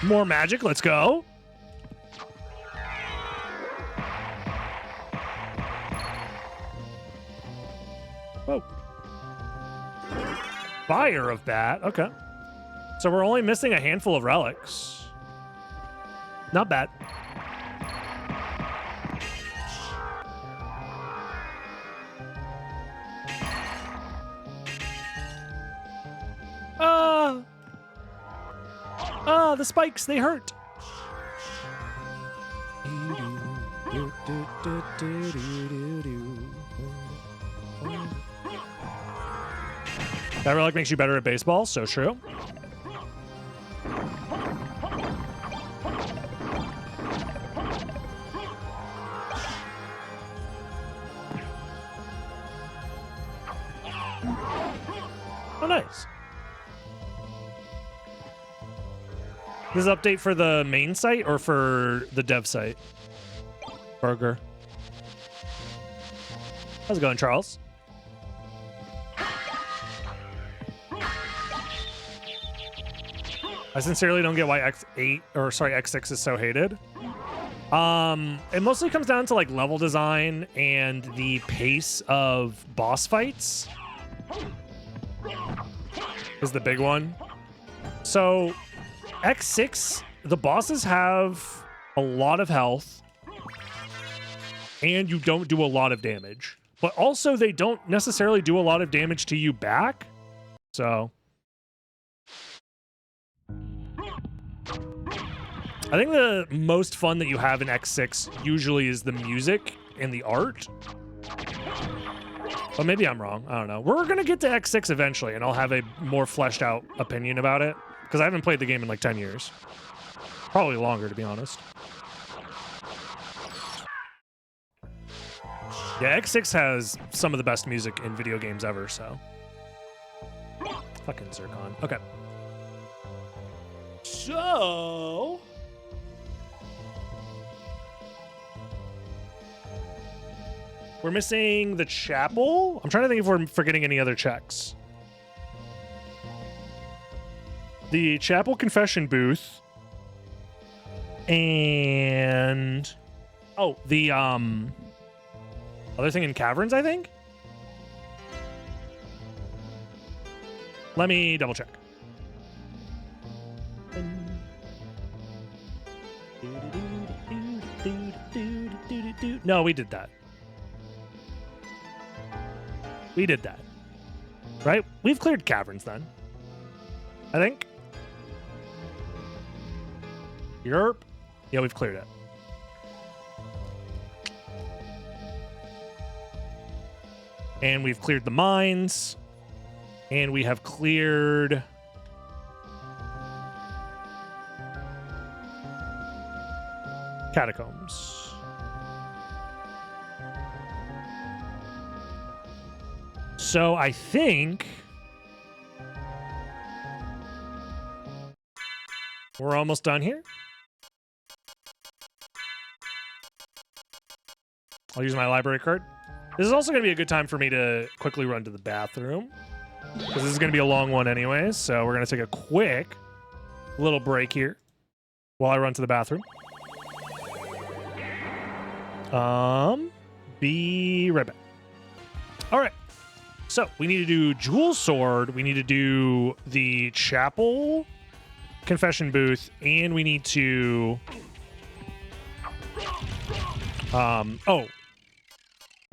More magic. Let's go. Oh. Fire of Bat. Okay. So we're only missing a handful of relics. Not bad. The spikes, they hurt. That relic makes you better at baseball, so true. Oh, nice. This is update for the main site or for the dev site? Burger. How's it going, Charles? I sincerely don't get why X6 is so hated. It mostly comes down to like level design and the pace of boss fights is the big one. So X6, the bosses have a lot of health and you don't do a lot of damage, but also they don't necessarily do a lot of damage to you back. So I think the most fun that you have in X6 usually is the music and the art. But maybe I'm wrong. I don't know. We're going to get to X6 eventually, and I'll have a more fleshed out opinion about it. Because I haven't played the game in like 10 years. Probably longer, to be honest. Yeah, X6 has some of the best music in video games ever, so. Fucking Zircon. Okay. So... we're missing the chapel. I'm trying to think if we're forgetting any other checks. the chapel confession booth, and the other thing in Caverns, I think. Let me double check. No, we did that. We did that. Right? We've cleared Caverns then. I think. Europe? Yeah, we've cleared it. And we've cleared the mines. And we have cleared... catacombs. So I think we're almost done here. I'll use my library card. This is also going to be a good time for me to quickly run to the bathroom, because this is going to be a long one anyways. So we're going to take a quick little break here while I run to the bathroom. Be right back. All right. So we need to do Jewel Sword. We need to do the chapel confession booth, and we need to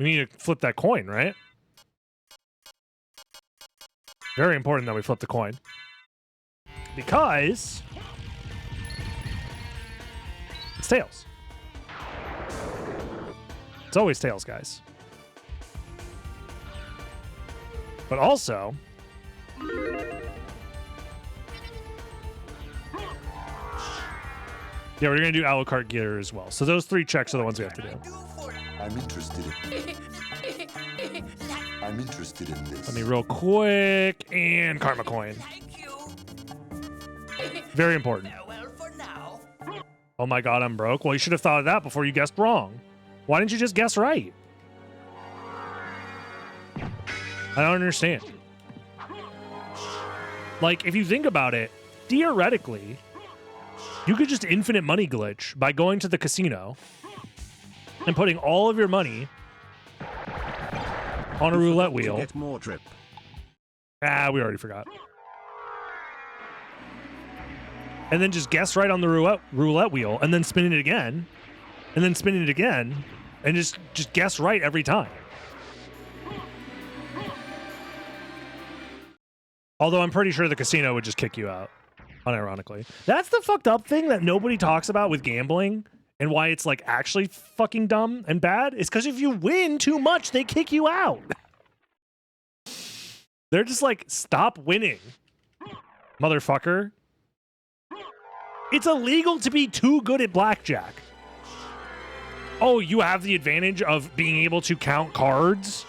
we need to flip that coin, right? Very important that we flip the coin, because it's tails. It's always tails, guys. But also, yeah, we're going to do Alucard gear as well. So those 3 checks are the ones we have to do. I'm interested in I'm interested in this. Let me real quick, and Karma Coin. Thank you. Very important. Farewell for now. Oh my god, I'm broke. Well, you should have thought of that before you guessed wrong. Why didn't you just guess right? I don't understand. Like, if you think about it, theoretically, you could just infinite money glitch by going to the casino and putting all of your money on a roulette wheel. Get more drip. Ah, we already forgot. And then just guess right on the roulette wheel, and then spin it again, and then spin it again, and just guess right every time. Although I'm pretty sure the casino would just kick you out, unironically. That's the fucked up thing that nobody talks about with gambling, and why it's like actually fucking dumb and bad, is because if you win too much, they kick you out. They're just like, stop winning, motherfucker. It's illegal to be too good at blackjack. Oh, you have the advantage of being able to count cards?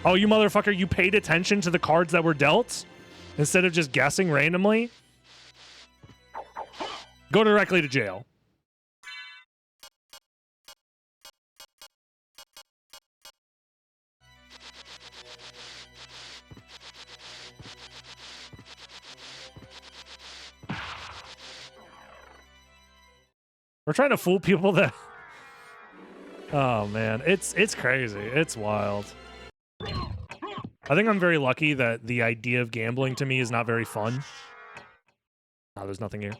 Oh, you motherfucker, you paid attention to the cards that were dealt instead of just guessing randomly? Go directly to jail. We're trying to fool people that... Oh, man. It's crazy. It's wild. I think I'm very lucky that the idea of gambling to me is not very fun. Oh, there's nothing here.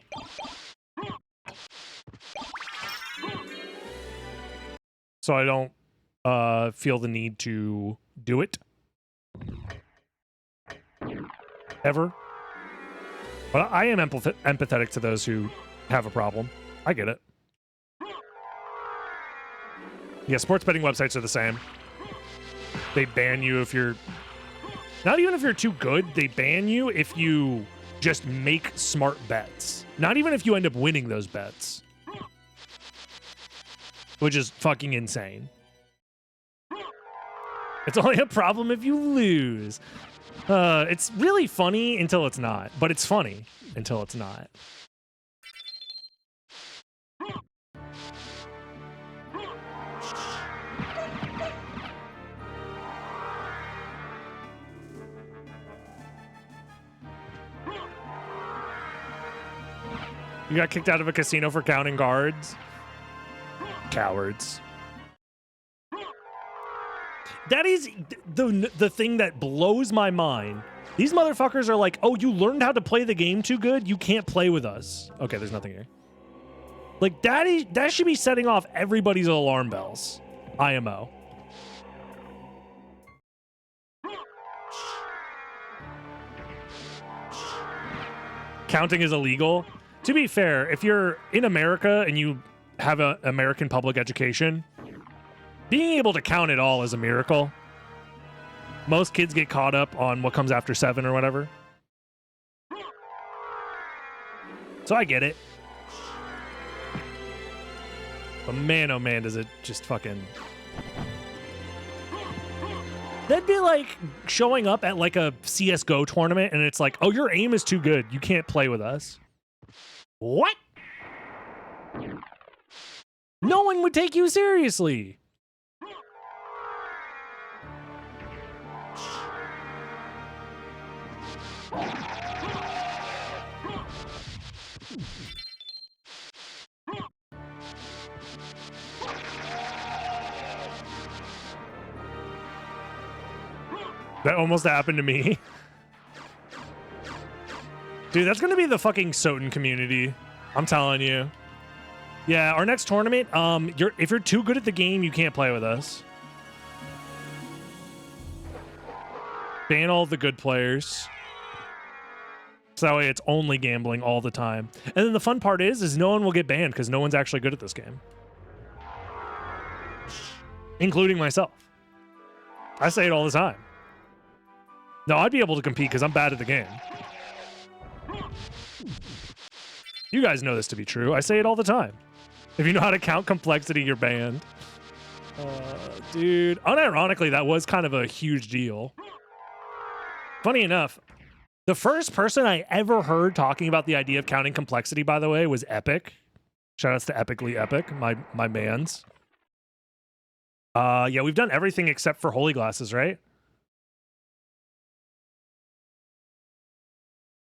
So I don't feel the need to do it. Ever. But I am empathetic to those who have a problem. I get it. Yeah, sports betting websites are the same. They ban you if you're... Not even if you're too good, they ban you if you just make smart bets. Not even if you end up winning those bets. Which is fucking insane. It's only a problem if you lose. It's really funny until it's not. But it's funny until it's not. You got kicked out of a casino for counting guards. Cowards. That is the thing that blows my mind. These motherfuckers are like, oh, you learned how to play the game too good? You can't play with us. Okay, there's nothing here. Like, that should be setting off everybody's alarm bells. IMO. Counting is illegal. To be fair, if you're in America and you have an American public education, being able to count it all is a miracle. Most kids get caught up on what comes after 7 or whatever. So I get it. But man, oh man, does it just fucking... That'd be like showing up at like a CSGO tournament and it's like, oh, your aim is too good. You can't play with us. What? No one would take you seriously. That almost happened to me. Dude, that's going to be the fucking SotN community. I'm telling you. Yeah, our next tournament, if you're too good at the game, you can't play with us. Ban all the good players. So that way it's only gambling all the time. And then the fun part is no one will get banned because no one's actually good at this game. Including myself. I say it all the time. No, I'd be able to compete because I'm bad at the game. You guys know this to be true. I say it all the time. If you know how to count complexity, you're banned. Dude, unironically, that was kind of a huge deal. Funny enough, the first person I ever heard talking about the idea of counting complexity, by the way, was Epic. Shoutouts to Epically Epic, my mans. Yeah, we've done everything except for holy glasses, right?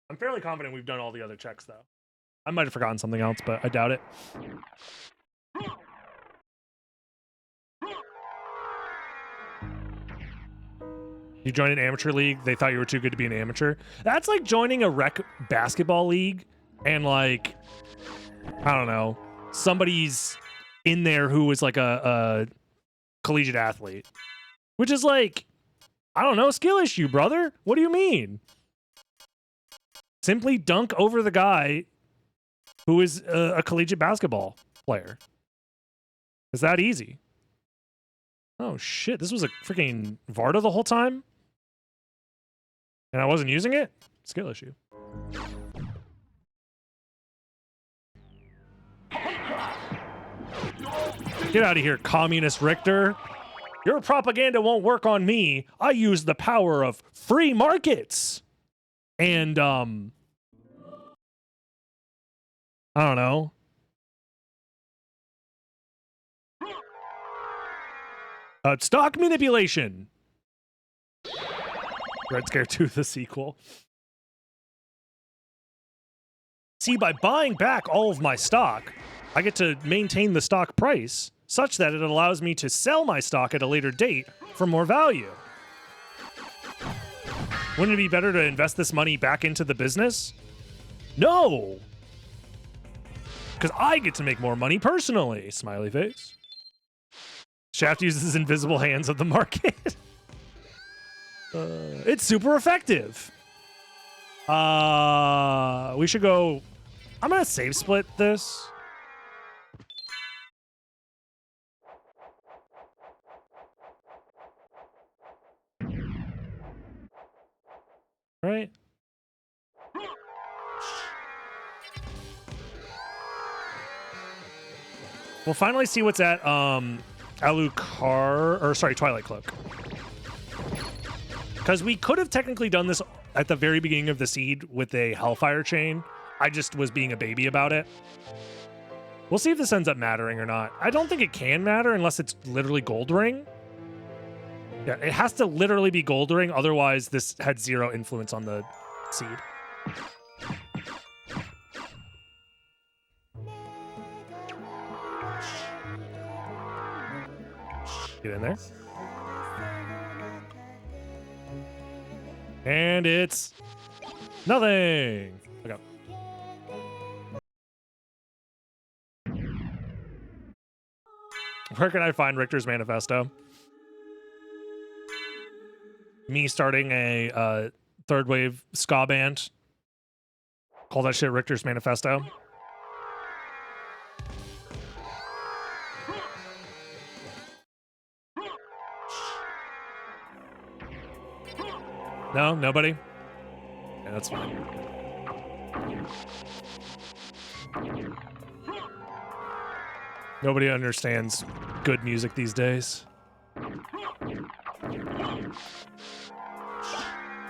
I'm fairly confident we've done all the other checks, though. I might have forgotten something else, but I doubt it. You joined an amateur league, they thought you were too good to be an amateur. That's like joining a rec basketball league and like, I don't know, somebody's in there who was like a collegiate athlete. Which is like, I don't know, skill issue, brother. What do you mean? Simply dunk over the guy who is a collegiate basketball player. It's that easy. Oh shit, this was a freaking Varda the whole time? And I wasn't using it? Skill issue. Get out of here, communist Richter. Your propaganda won't work on me. I use the power of free markets. And, I don't know. Stock manipulation. Red Scare 2, the sequel. See, by buying back all of my stock, I get to maintain the stock price such that it allows me to sell my stock at a later date for more value. Wouldn't it be better to invest this money back into the business? No! Because I get to make more money personally. Smiley face. Shaft uses invisible hands of the market. It's super effective. We should go... I'm going to save split this. Right? We'll finally see what's at Alucard, or sorry, Twilight Cloak. Because we could have technically done this at the very beginning of the seed with a Hellfire chain. I just was being a baby about it. We'll see if this ends up mattering or not. I don't think it can matter unless it's literally Gold Ring. Yeah, it has to literally be Gold Ring, otherwise this had zero influence on the seed. Get in there. And it's nothing. Okay. Where can I find Richter's Manifesto? Me starting a third wave ska band. Call that shit Richter's Manifesto. No, nobody? Yeah, that's fine. Nobody understands good music these days.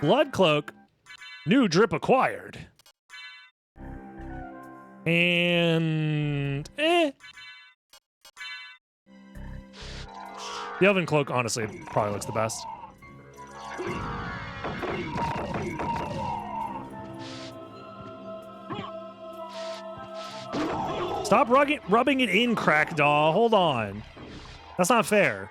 Blood Cloak. New drip acquired. And... The Elven Cloak, honestly, probably looks the best. Stop rubbing it in, Crackdaw. Hold on. That's not fair.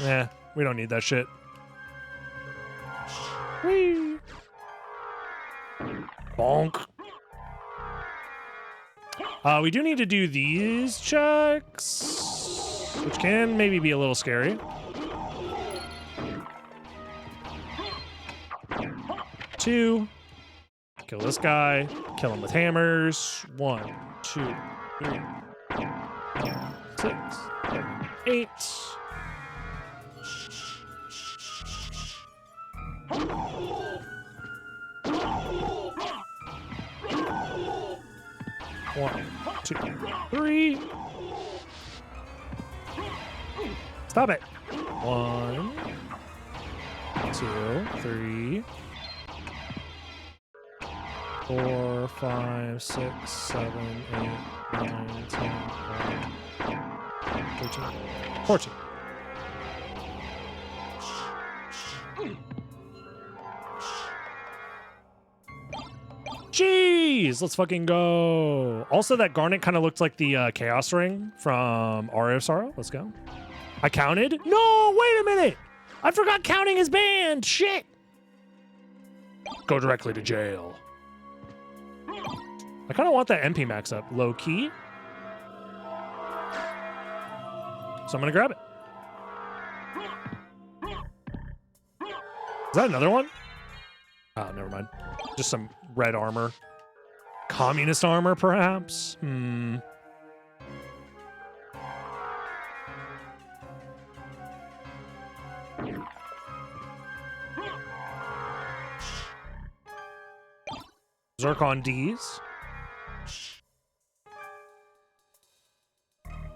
Yeah, we don't need that shit. Whee! Bonk. We do need to do these checks, which can maybe be a little scary. Two. Kill this guy. Kill him with hammers. 1, 2, 3, 6, 7, 8. One, 2, 3. Stop it. 1, 2, 3, 4, 5, 6, 7, 8, 9, 10, 11, 13, 14. Jeez, let's fucking go. Also, that garnet kind of looked like the Chaos Ring from Aria of Sorrow. Let's go. I counted? No, wait a minute. I forgot counting is banned. Shit. Go directly to jail. I kind of want that MP max up. Low key. So I'm going to grab it. Is that another one? Oh, never mind. Just some red armor. Communist armor, perhaps? Zircon D's.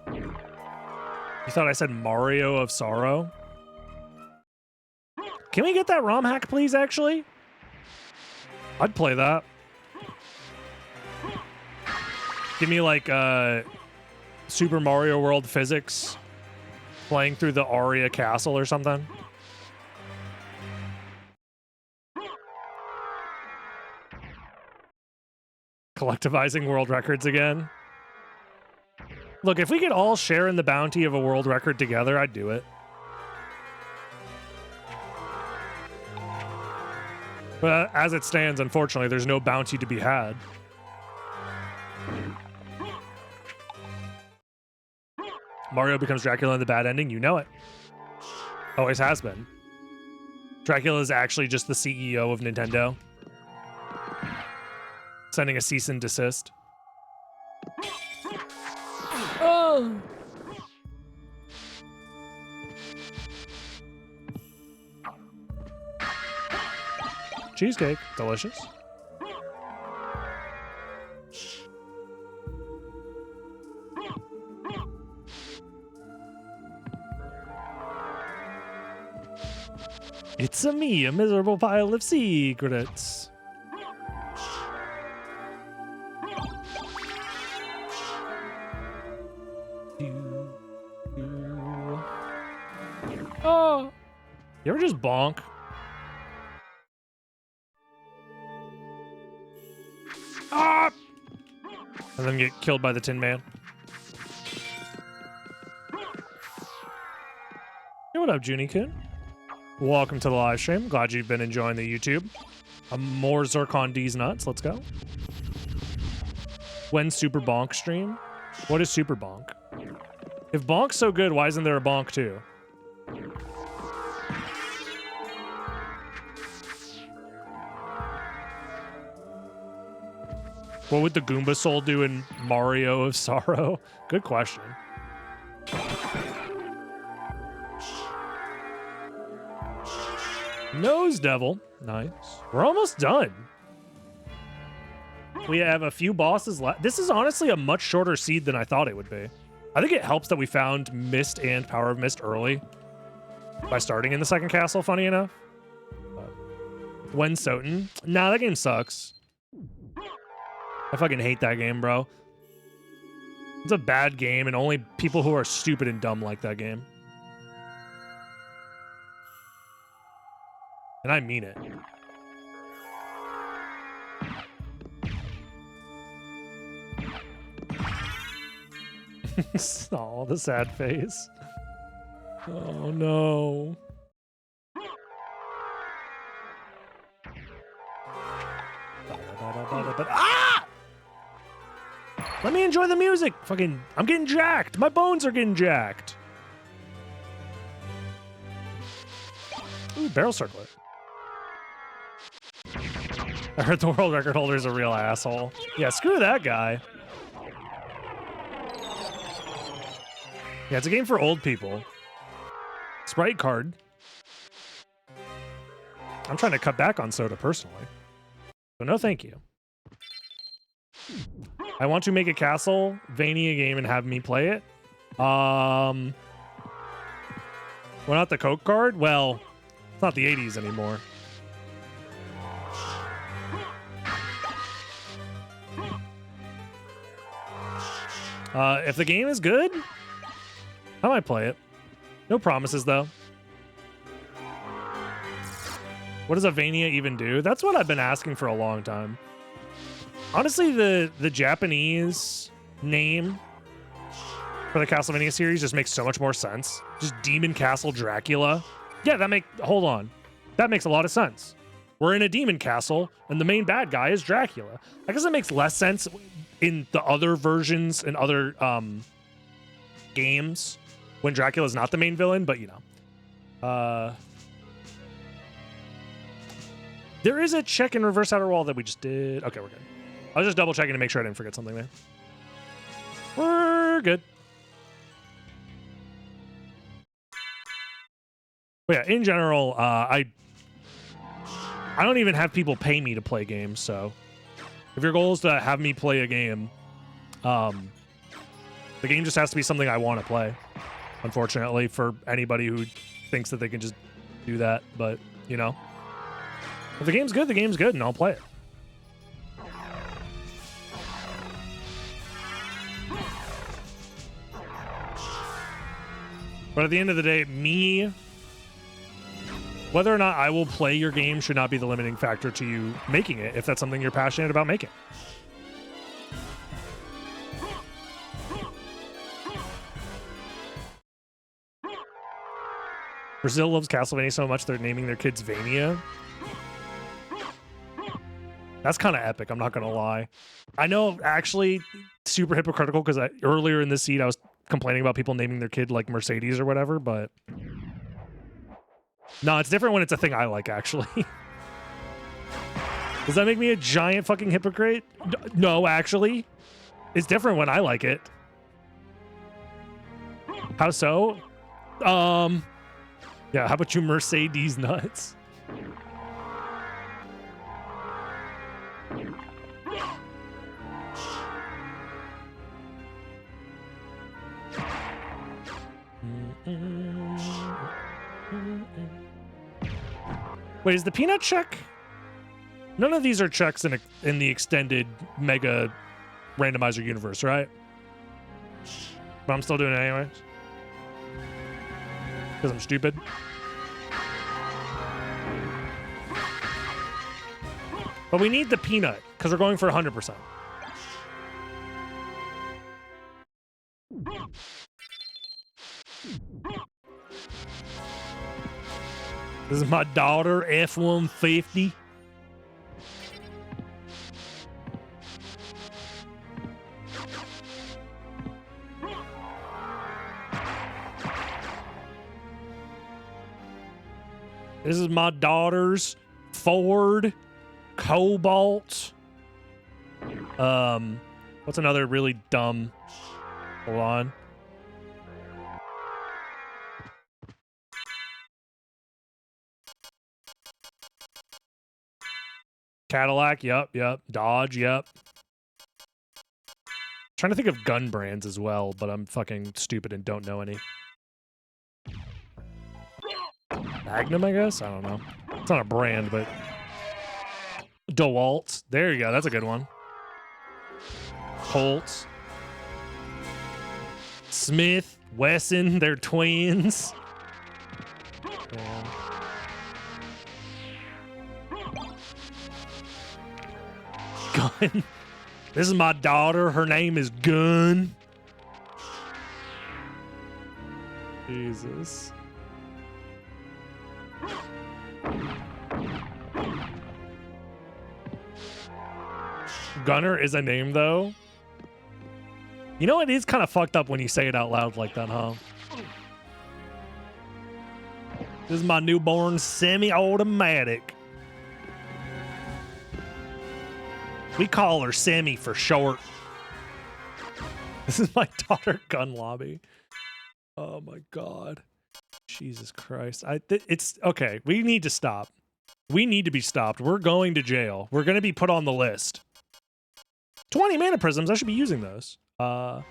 You thought I said Mario of Sorrow? Can we get that ROM hack, please, actually? I'd play that. Give me like Super Mario World physics playing through the Aria Castle or something. Collectivizing world records again. Look, if we could all share in the bounty of a world record together, I'd do it. But as it stands, unfortunately, there's no bounty to be had. Mario becomes Dracula in the bad ending. You know it. Always has been. Dracula is actually just the CEO of Nintendo. Sending a cease and desist. Oh! Cheesecake, delicious. It's me, a miserable pile of secrets. Oh! You ever just bonk? Ah! And then get killed by the Tin Man. Hey, what up, Junie-kun? Welcome to the live stream. Glad you've been enjoying the YouTube. More Zircon D's nuts. Let's go. When Super Bonk stream? What is Super Bonk? If Bonk's so good, why isn't there a Bonk too? What would the Goomba Soul do in Mario of Sorrow? Good question. Nose Devil. Nice. We're almost done. We have a few bosses left. This is honestly a much shorter seed than I thought it would be. I think it helps that we found Mist and Power of Mist early by starting in the second castle, funny enough. When SotN? Nah, that game sucks. I fucking hate that game, bro. It's a bad game, and only people who are stupid and dumb like that game. And I mean it. Oh, the sad face. Oh, no. Ah! Let me enjoy the music. Fucking, I'm getting jacked. My bones are getting jacked. Ooh, barrel circlet. I heard the world record holder is a real asshole. Yeah, screw that guy. Yeah, it's a game for old people. Sprite card. I'm trying to cut back on soda personally. So no thank you. I want to make a Castlevania game and have me play it. Well, not the Coke card? Well, it's not the 80s anymore. If the game is good, I might play it. No promises, though. What does a Vania even do? That's what I've been asking for a long time. Honestly, the Japanese name for the Castlevania series just makes so much more sense. Just Demon Castle Dracula. Yeah, hold on. That makes a lot of sense. We're in a demon castle, and the main bad guy is Dracula. I guess it makes less sense in the other versions and other games when Dracula's not the main villain, but you know. There is a check in reverse outer wall that we just did. Okay, we're good. I was just double checking to make sure I didn't forget something there. We're good. But yeah, in general, I don't even have people pay me to play games, so if your goal is to have me play a game, the game just has to be something I want to play, unfortunately, for anybody who thinks that they can just do that. But, you know, if the game's good, and I'll play it. But at the end of the day, whether or not I will play your game should not be the limiting factor to you making it, if that's something you're passionate about making. Brazil loves Castlevania so much they're naming their kids Vania. That's kind of epic, I'm not going to lie. I know, actually, super hypocritical, because earlier in this seed I was complaining about people naming their kid like Mercedes or whatever, but no, it's different when it's a thing I like, actually. Does that make me a giant fucking hypocrite? No, actually. It's different when I like it. How so? Yeah, how about you Mercedes nuts? Wait, is the peanut check? None of these are checks in the extended mega randomizer universe, right? But I'm still doing it anyways. Because I'm stupid. But we need the peanut. because we're going for 100%. This is my daughter, F-150. This is my daughter's Ford Cobalt. What's another really dumb? Hold on. Cadillac, yep. Dodge, yep. Trying to think of gun brands as well, but I'm fucking stupid and don't know any. Magnum, I guess? I don't know. It's not a brand, but... DeWalt. There you go. That's a good one. Colts. Smith. Wesson. They're twins. Yeah. Gun. This is my daughter. Her name is Gun. Jesus. Gunner is a name, though. You know, it is kind of fucked up when you say it out loud like that, huh? This is my newborn semi-automatic. We call her Semi for short. This is my daughter gun lobby. Oh my God. Jesus Christ. It's okay. We need to stop. We need to be stopped. We're going to jail. We're going to be put on the list. 20 mana prisms. I should be using those. Yeah.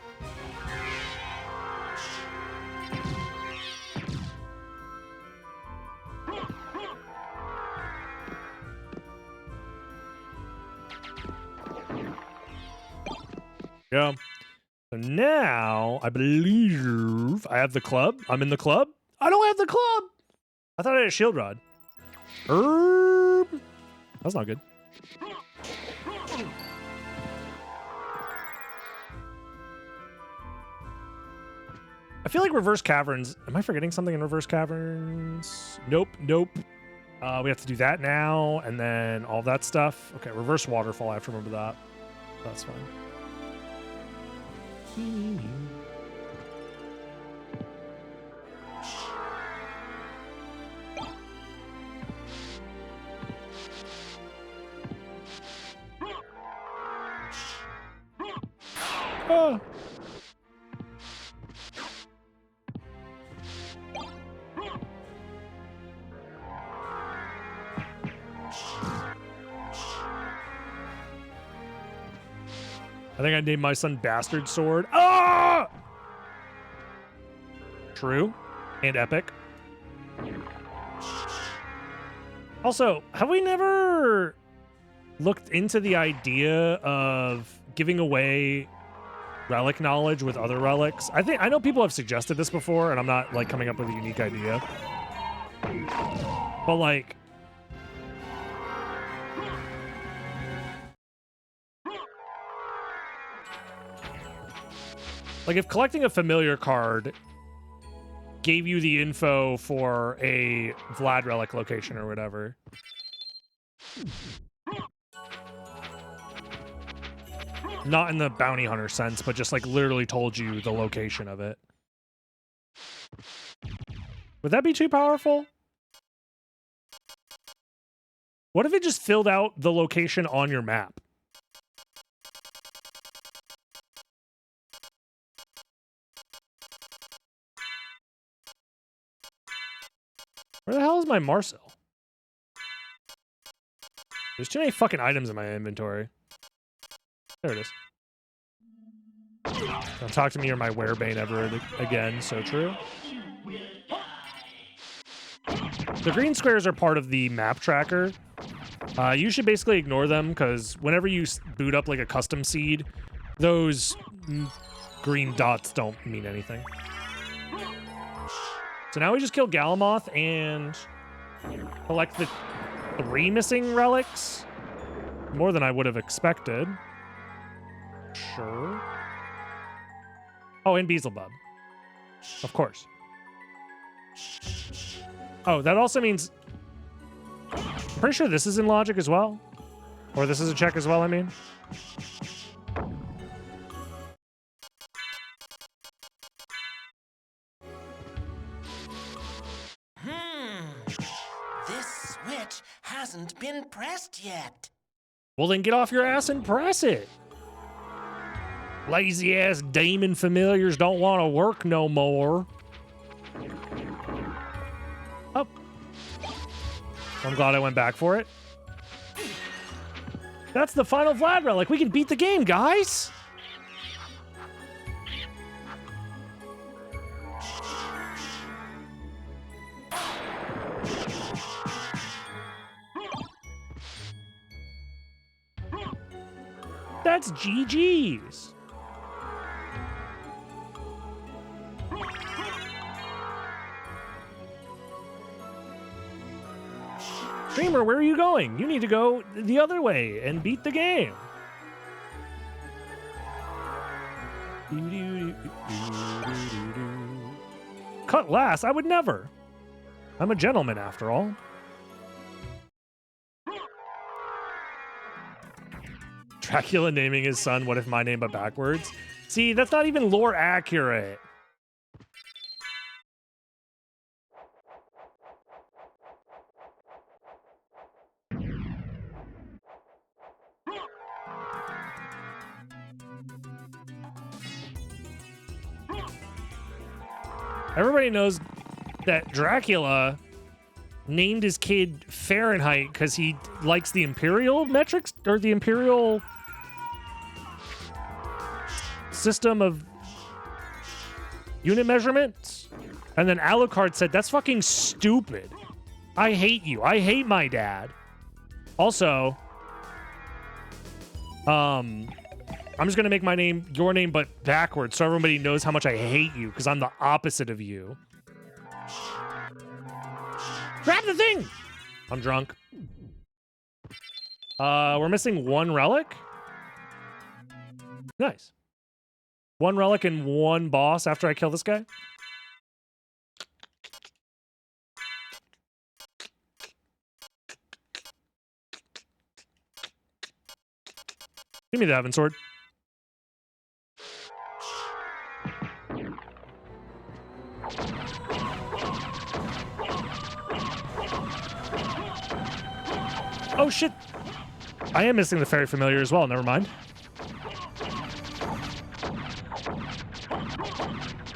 So now I believe I have the club. I'm in the club. I don't have the club. I thought I had a shield rod. That's not good. I feel like reverse caverns. Am I forgetting something in reverse caverns? Nope. We have to do that now, and then all that stuff. Okay, reverse waterfall. I have to remember that. That's fine. Oh. I think I named my son Bastard Sword. Ah! True. And epic. Also, have we never looked into the idea of giving away relic knowledge with other relics? I know people have suggested this before, and I'm not like coming up with a unique idea. But like, if collecting a familiar card gave you the info for a Vlad relic location or whatever. Not in the bounty hunter sense, but just like literally told you the location of it. Would that be too powerful? What if it just filled out the location on your map? Where the hell is my Marcel? There's too many fucking items in my inventory. There it is. Don't talk to me or my Werebane ever again. So true. The green squares are part of the map tracker. You should basically ignore them because whenever you boot up like a custom seed, those green dots don't mean anything. So now we just kill Galamoth and collect the 3 missing relics. More than I would have expected. Sure. Oh, and Beelzebub. Of course. Oh, that also means... Pretty sure this is in logic as well. Or this is a check as well, I mean. This switch hasn't been pressed yet. Well, then get off your ass and press it. Lazy ass demon familiars don't want to work no more. Oh. I'm glad I went back for it. That's the final Vlad relic. We can beat the game, guys. That's GG's. Streamer, where are you going? You need to go the other way and beat the game. Cut last? I would never. I'm a gentleman after all. Dracula naming his son What If My Name But Backwards? See, that's not even lore accurate. Everybody knows that Dracula named his kid Fahrenheit because he likes the imperial metrics or the imperial system of unit measurements. And then Alucard said, that's fucking stupid. I hate you. I hate my dad. Also, I'm just going to make my name your name, but backwards, so everybody knows how much I hate you, because I'm the opposite of you. Grab the thing! I'm drunk. We're missing one relic. Nice. One relic and one boss after I kill this guy. Give me the Heaven Sword. Oh shit! I am missing the Fairy Familiar as well, never mind.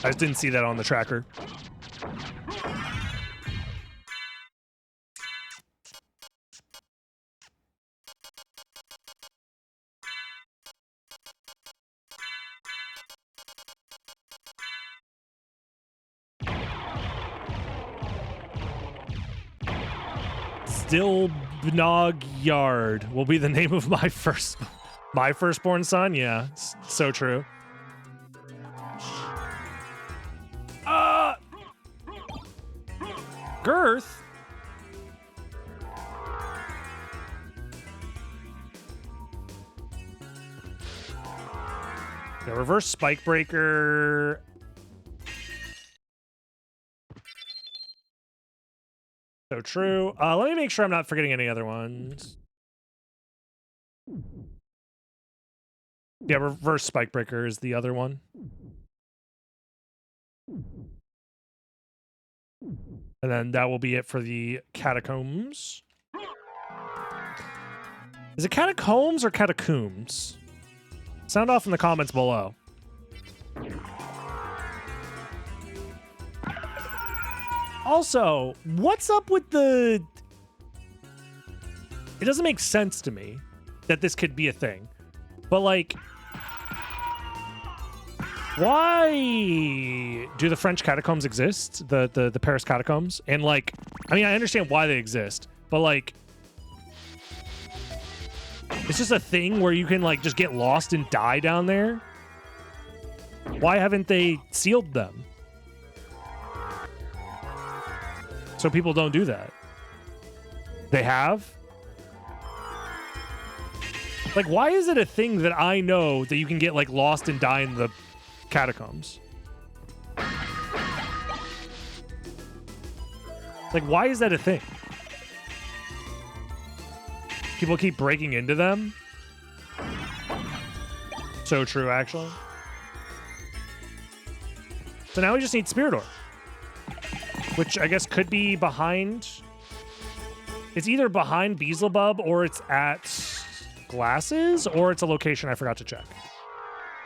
I just didn't see that on the tracker. Stilbnog Yard will be the name of my firstborn son. Yeah, so true. Girth. The reverse spike breaker. So true. Let me make sure I'm not forgetting any other ones. Yeah, reverse spike breaker is the other one. And then that will be it for the catacombs. Is it catacombs or catacombs? Sound off in the comments below. Also, what's up with the... It doesn't make sense to me that this could be a thing. But, like... Why do the French catacombs exist? The Paris catacombs? And, like... I mean, I understand why they exist. But, like... It's just a thing where you can, like, just get lost and die down there? Why haven't they sealed them? So people don't do that. They have? Like, why is it a thing that I know that you can get, like, lost and die in the catacombs? Like, why is that a thing? People keep breaking into them? So true, actually. So now we just need Spirit Orb, which I guess could be behind... It's either behind Beelzebub or it's at Glasses, or it's a location I forgot to check.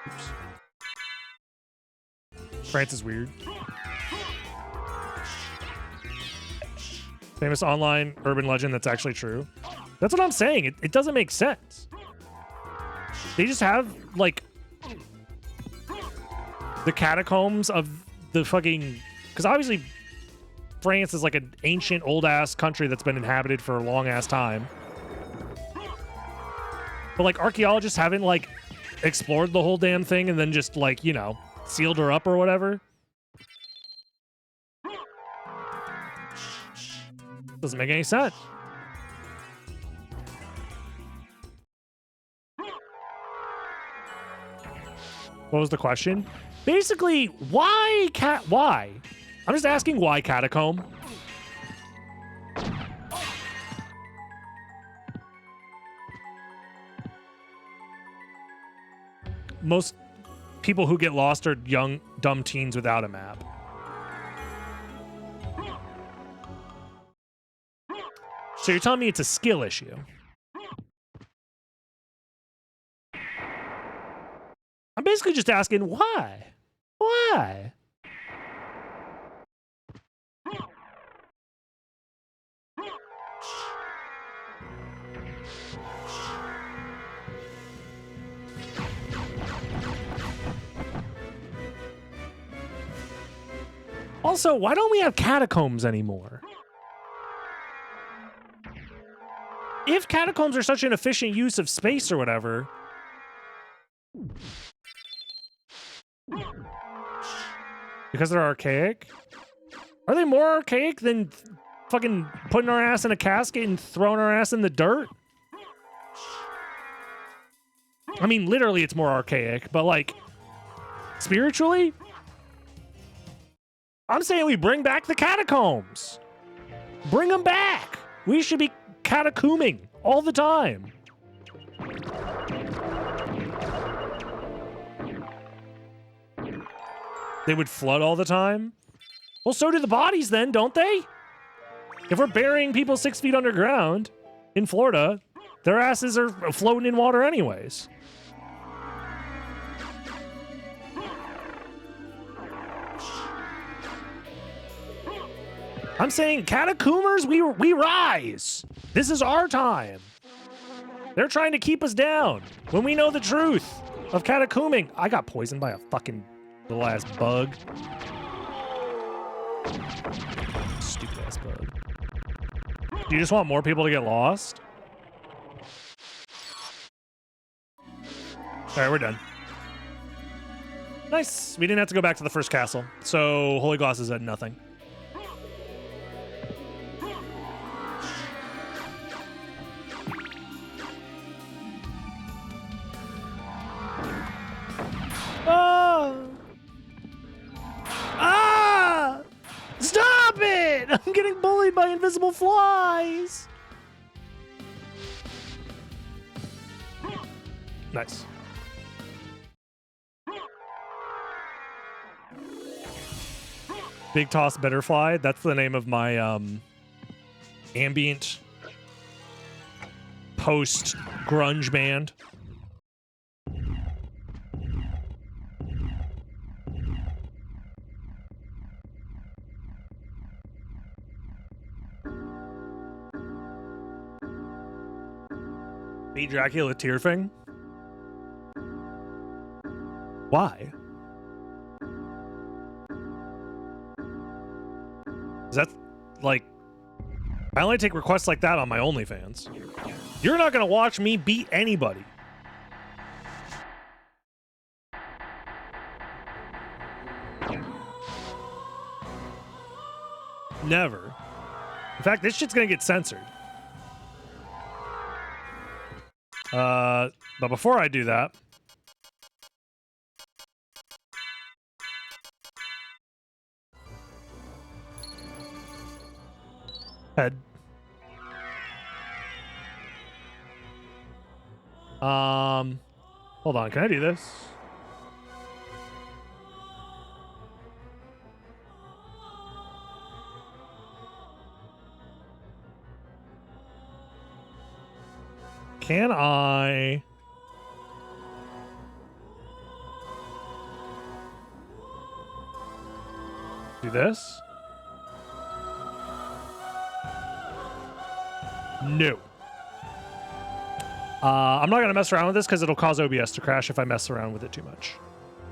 Oops. France is weird. Famous online urban legend that's actually true. That's what I'm saying. It doesn't make sense. They just have, like, the catacombs of the fucking... Because obviously France is like an ancient, old-ass country that's been inhabited for a long-ass time. But, like, archaeologists haven't, like, explored the whole damn thing and then just, like, you know, sealed her up or whatever. Doesn't make any sense. What was the question? Basically, why why? I'm just asking why catacomb. Most people who get lost are young, dumb teens without a map. So you're telling me it's a skill issue? I'm basically just asking why? Why? Also, why don't we have catacombs anymore? If catacombs are such an efficient use of space or whatever... Because they're archaic? Are they more archaic than fucking putting our ass in a casket and throwing our ass in the dirt? I mean, literally it's more archaic, but like, spiritually? I'm saying we bring back the catacombs. Bring them back. We should be catacombing all the time. They would flood all the time? Well, so do the bodies then, don't they? If we're burying people 6 feet underground in Florida, their asses are floating in water anyways. I'm saying catacombers, we rise. This is our time. They're trying to keep us down when we know the truth of catacombing. I got poisoned by a fucking little ass bug. Stupid ass bug. Do you just want more people to get lost? All right, we're done. Nice. We didn't have to go back to the first castle. So Holy Gloss is at nothing. Oh! Ah! Stop it! I'm getting bullied by invisible flies. Nice. Big Toss Betterfly. That's the name of my ambient post grunge band. Beat Dracula Tearfing? Why? Is that, like... I only take requests like that on my OnlyFans. You're not gonna watch me beat anybody. Never. In fact, this shit's gonna get censored. But before I do that, head. Hold on, can I do this? Can I do this? No. I'm not going to mess around with this because it'll cause OBS to crash if I mess around with it too much.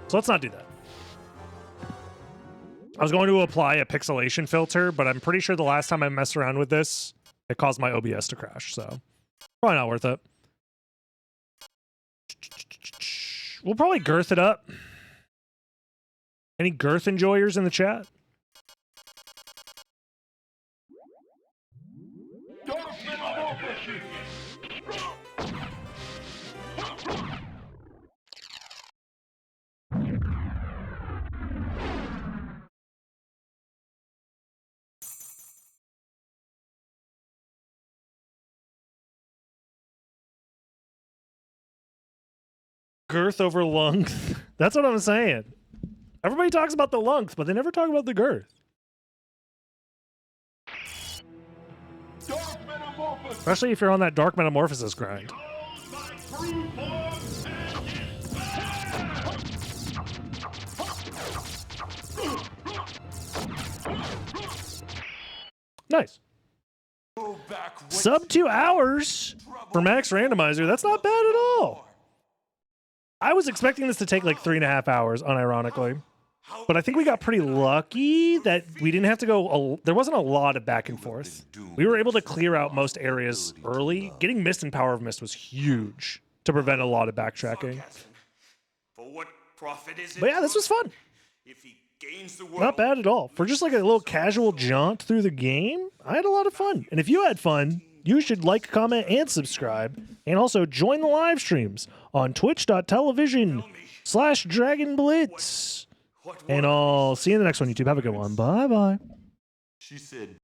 So let's not do that. I was going to apply a pixelation filter, but I'm pretty sure the last time I messed around with this, it caused my OBS to crash. So probably not worth it. We'll probably girth it up. Any girth enjoyers in the chat? Girth over length. That's what I'm saying. Everybody talks about the length, but they never talk about the girth. Especially if you're on that Dark Metamorphosis grind. Nice. Sub 2 hours for Max Randomizer. That's not bad at all. I was expecting this to take like 3.5 hours, unironically. But I think we got pretty lucky that we didn't have to go... there wasn't a lot of back and forth. We were able to clear out most areas early. Getting Mist and Power of Mist was huge to prevent a lot of backtracking. But yeah, this was fun. Not bad at all. For just like a little casual jaunt through the game, I had a lot of fun. And if you had fun, you should like, comment, and subscribe. And also join the live streams on twitch.tv/DragonBlitz. And I'll see you in the next one, YouTube. Have a good one. Bye-bye. She said,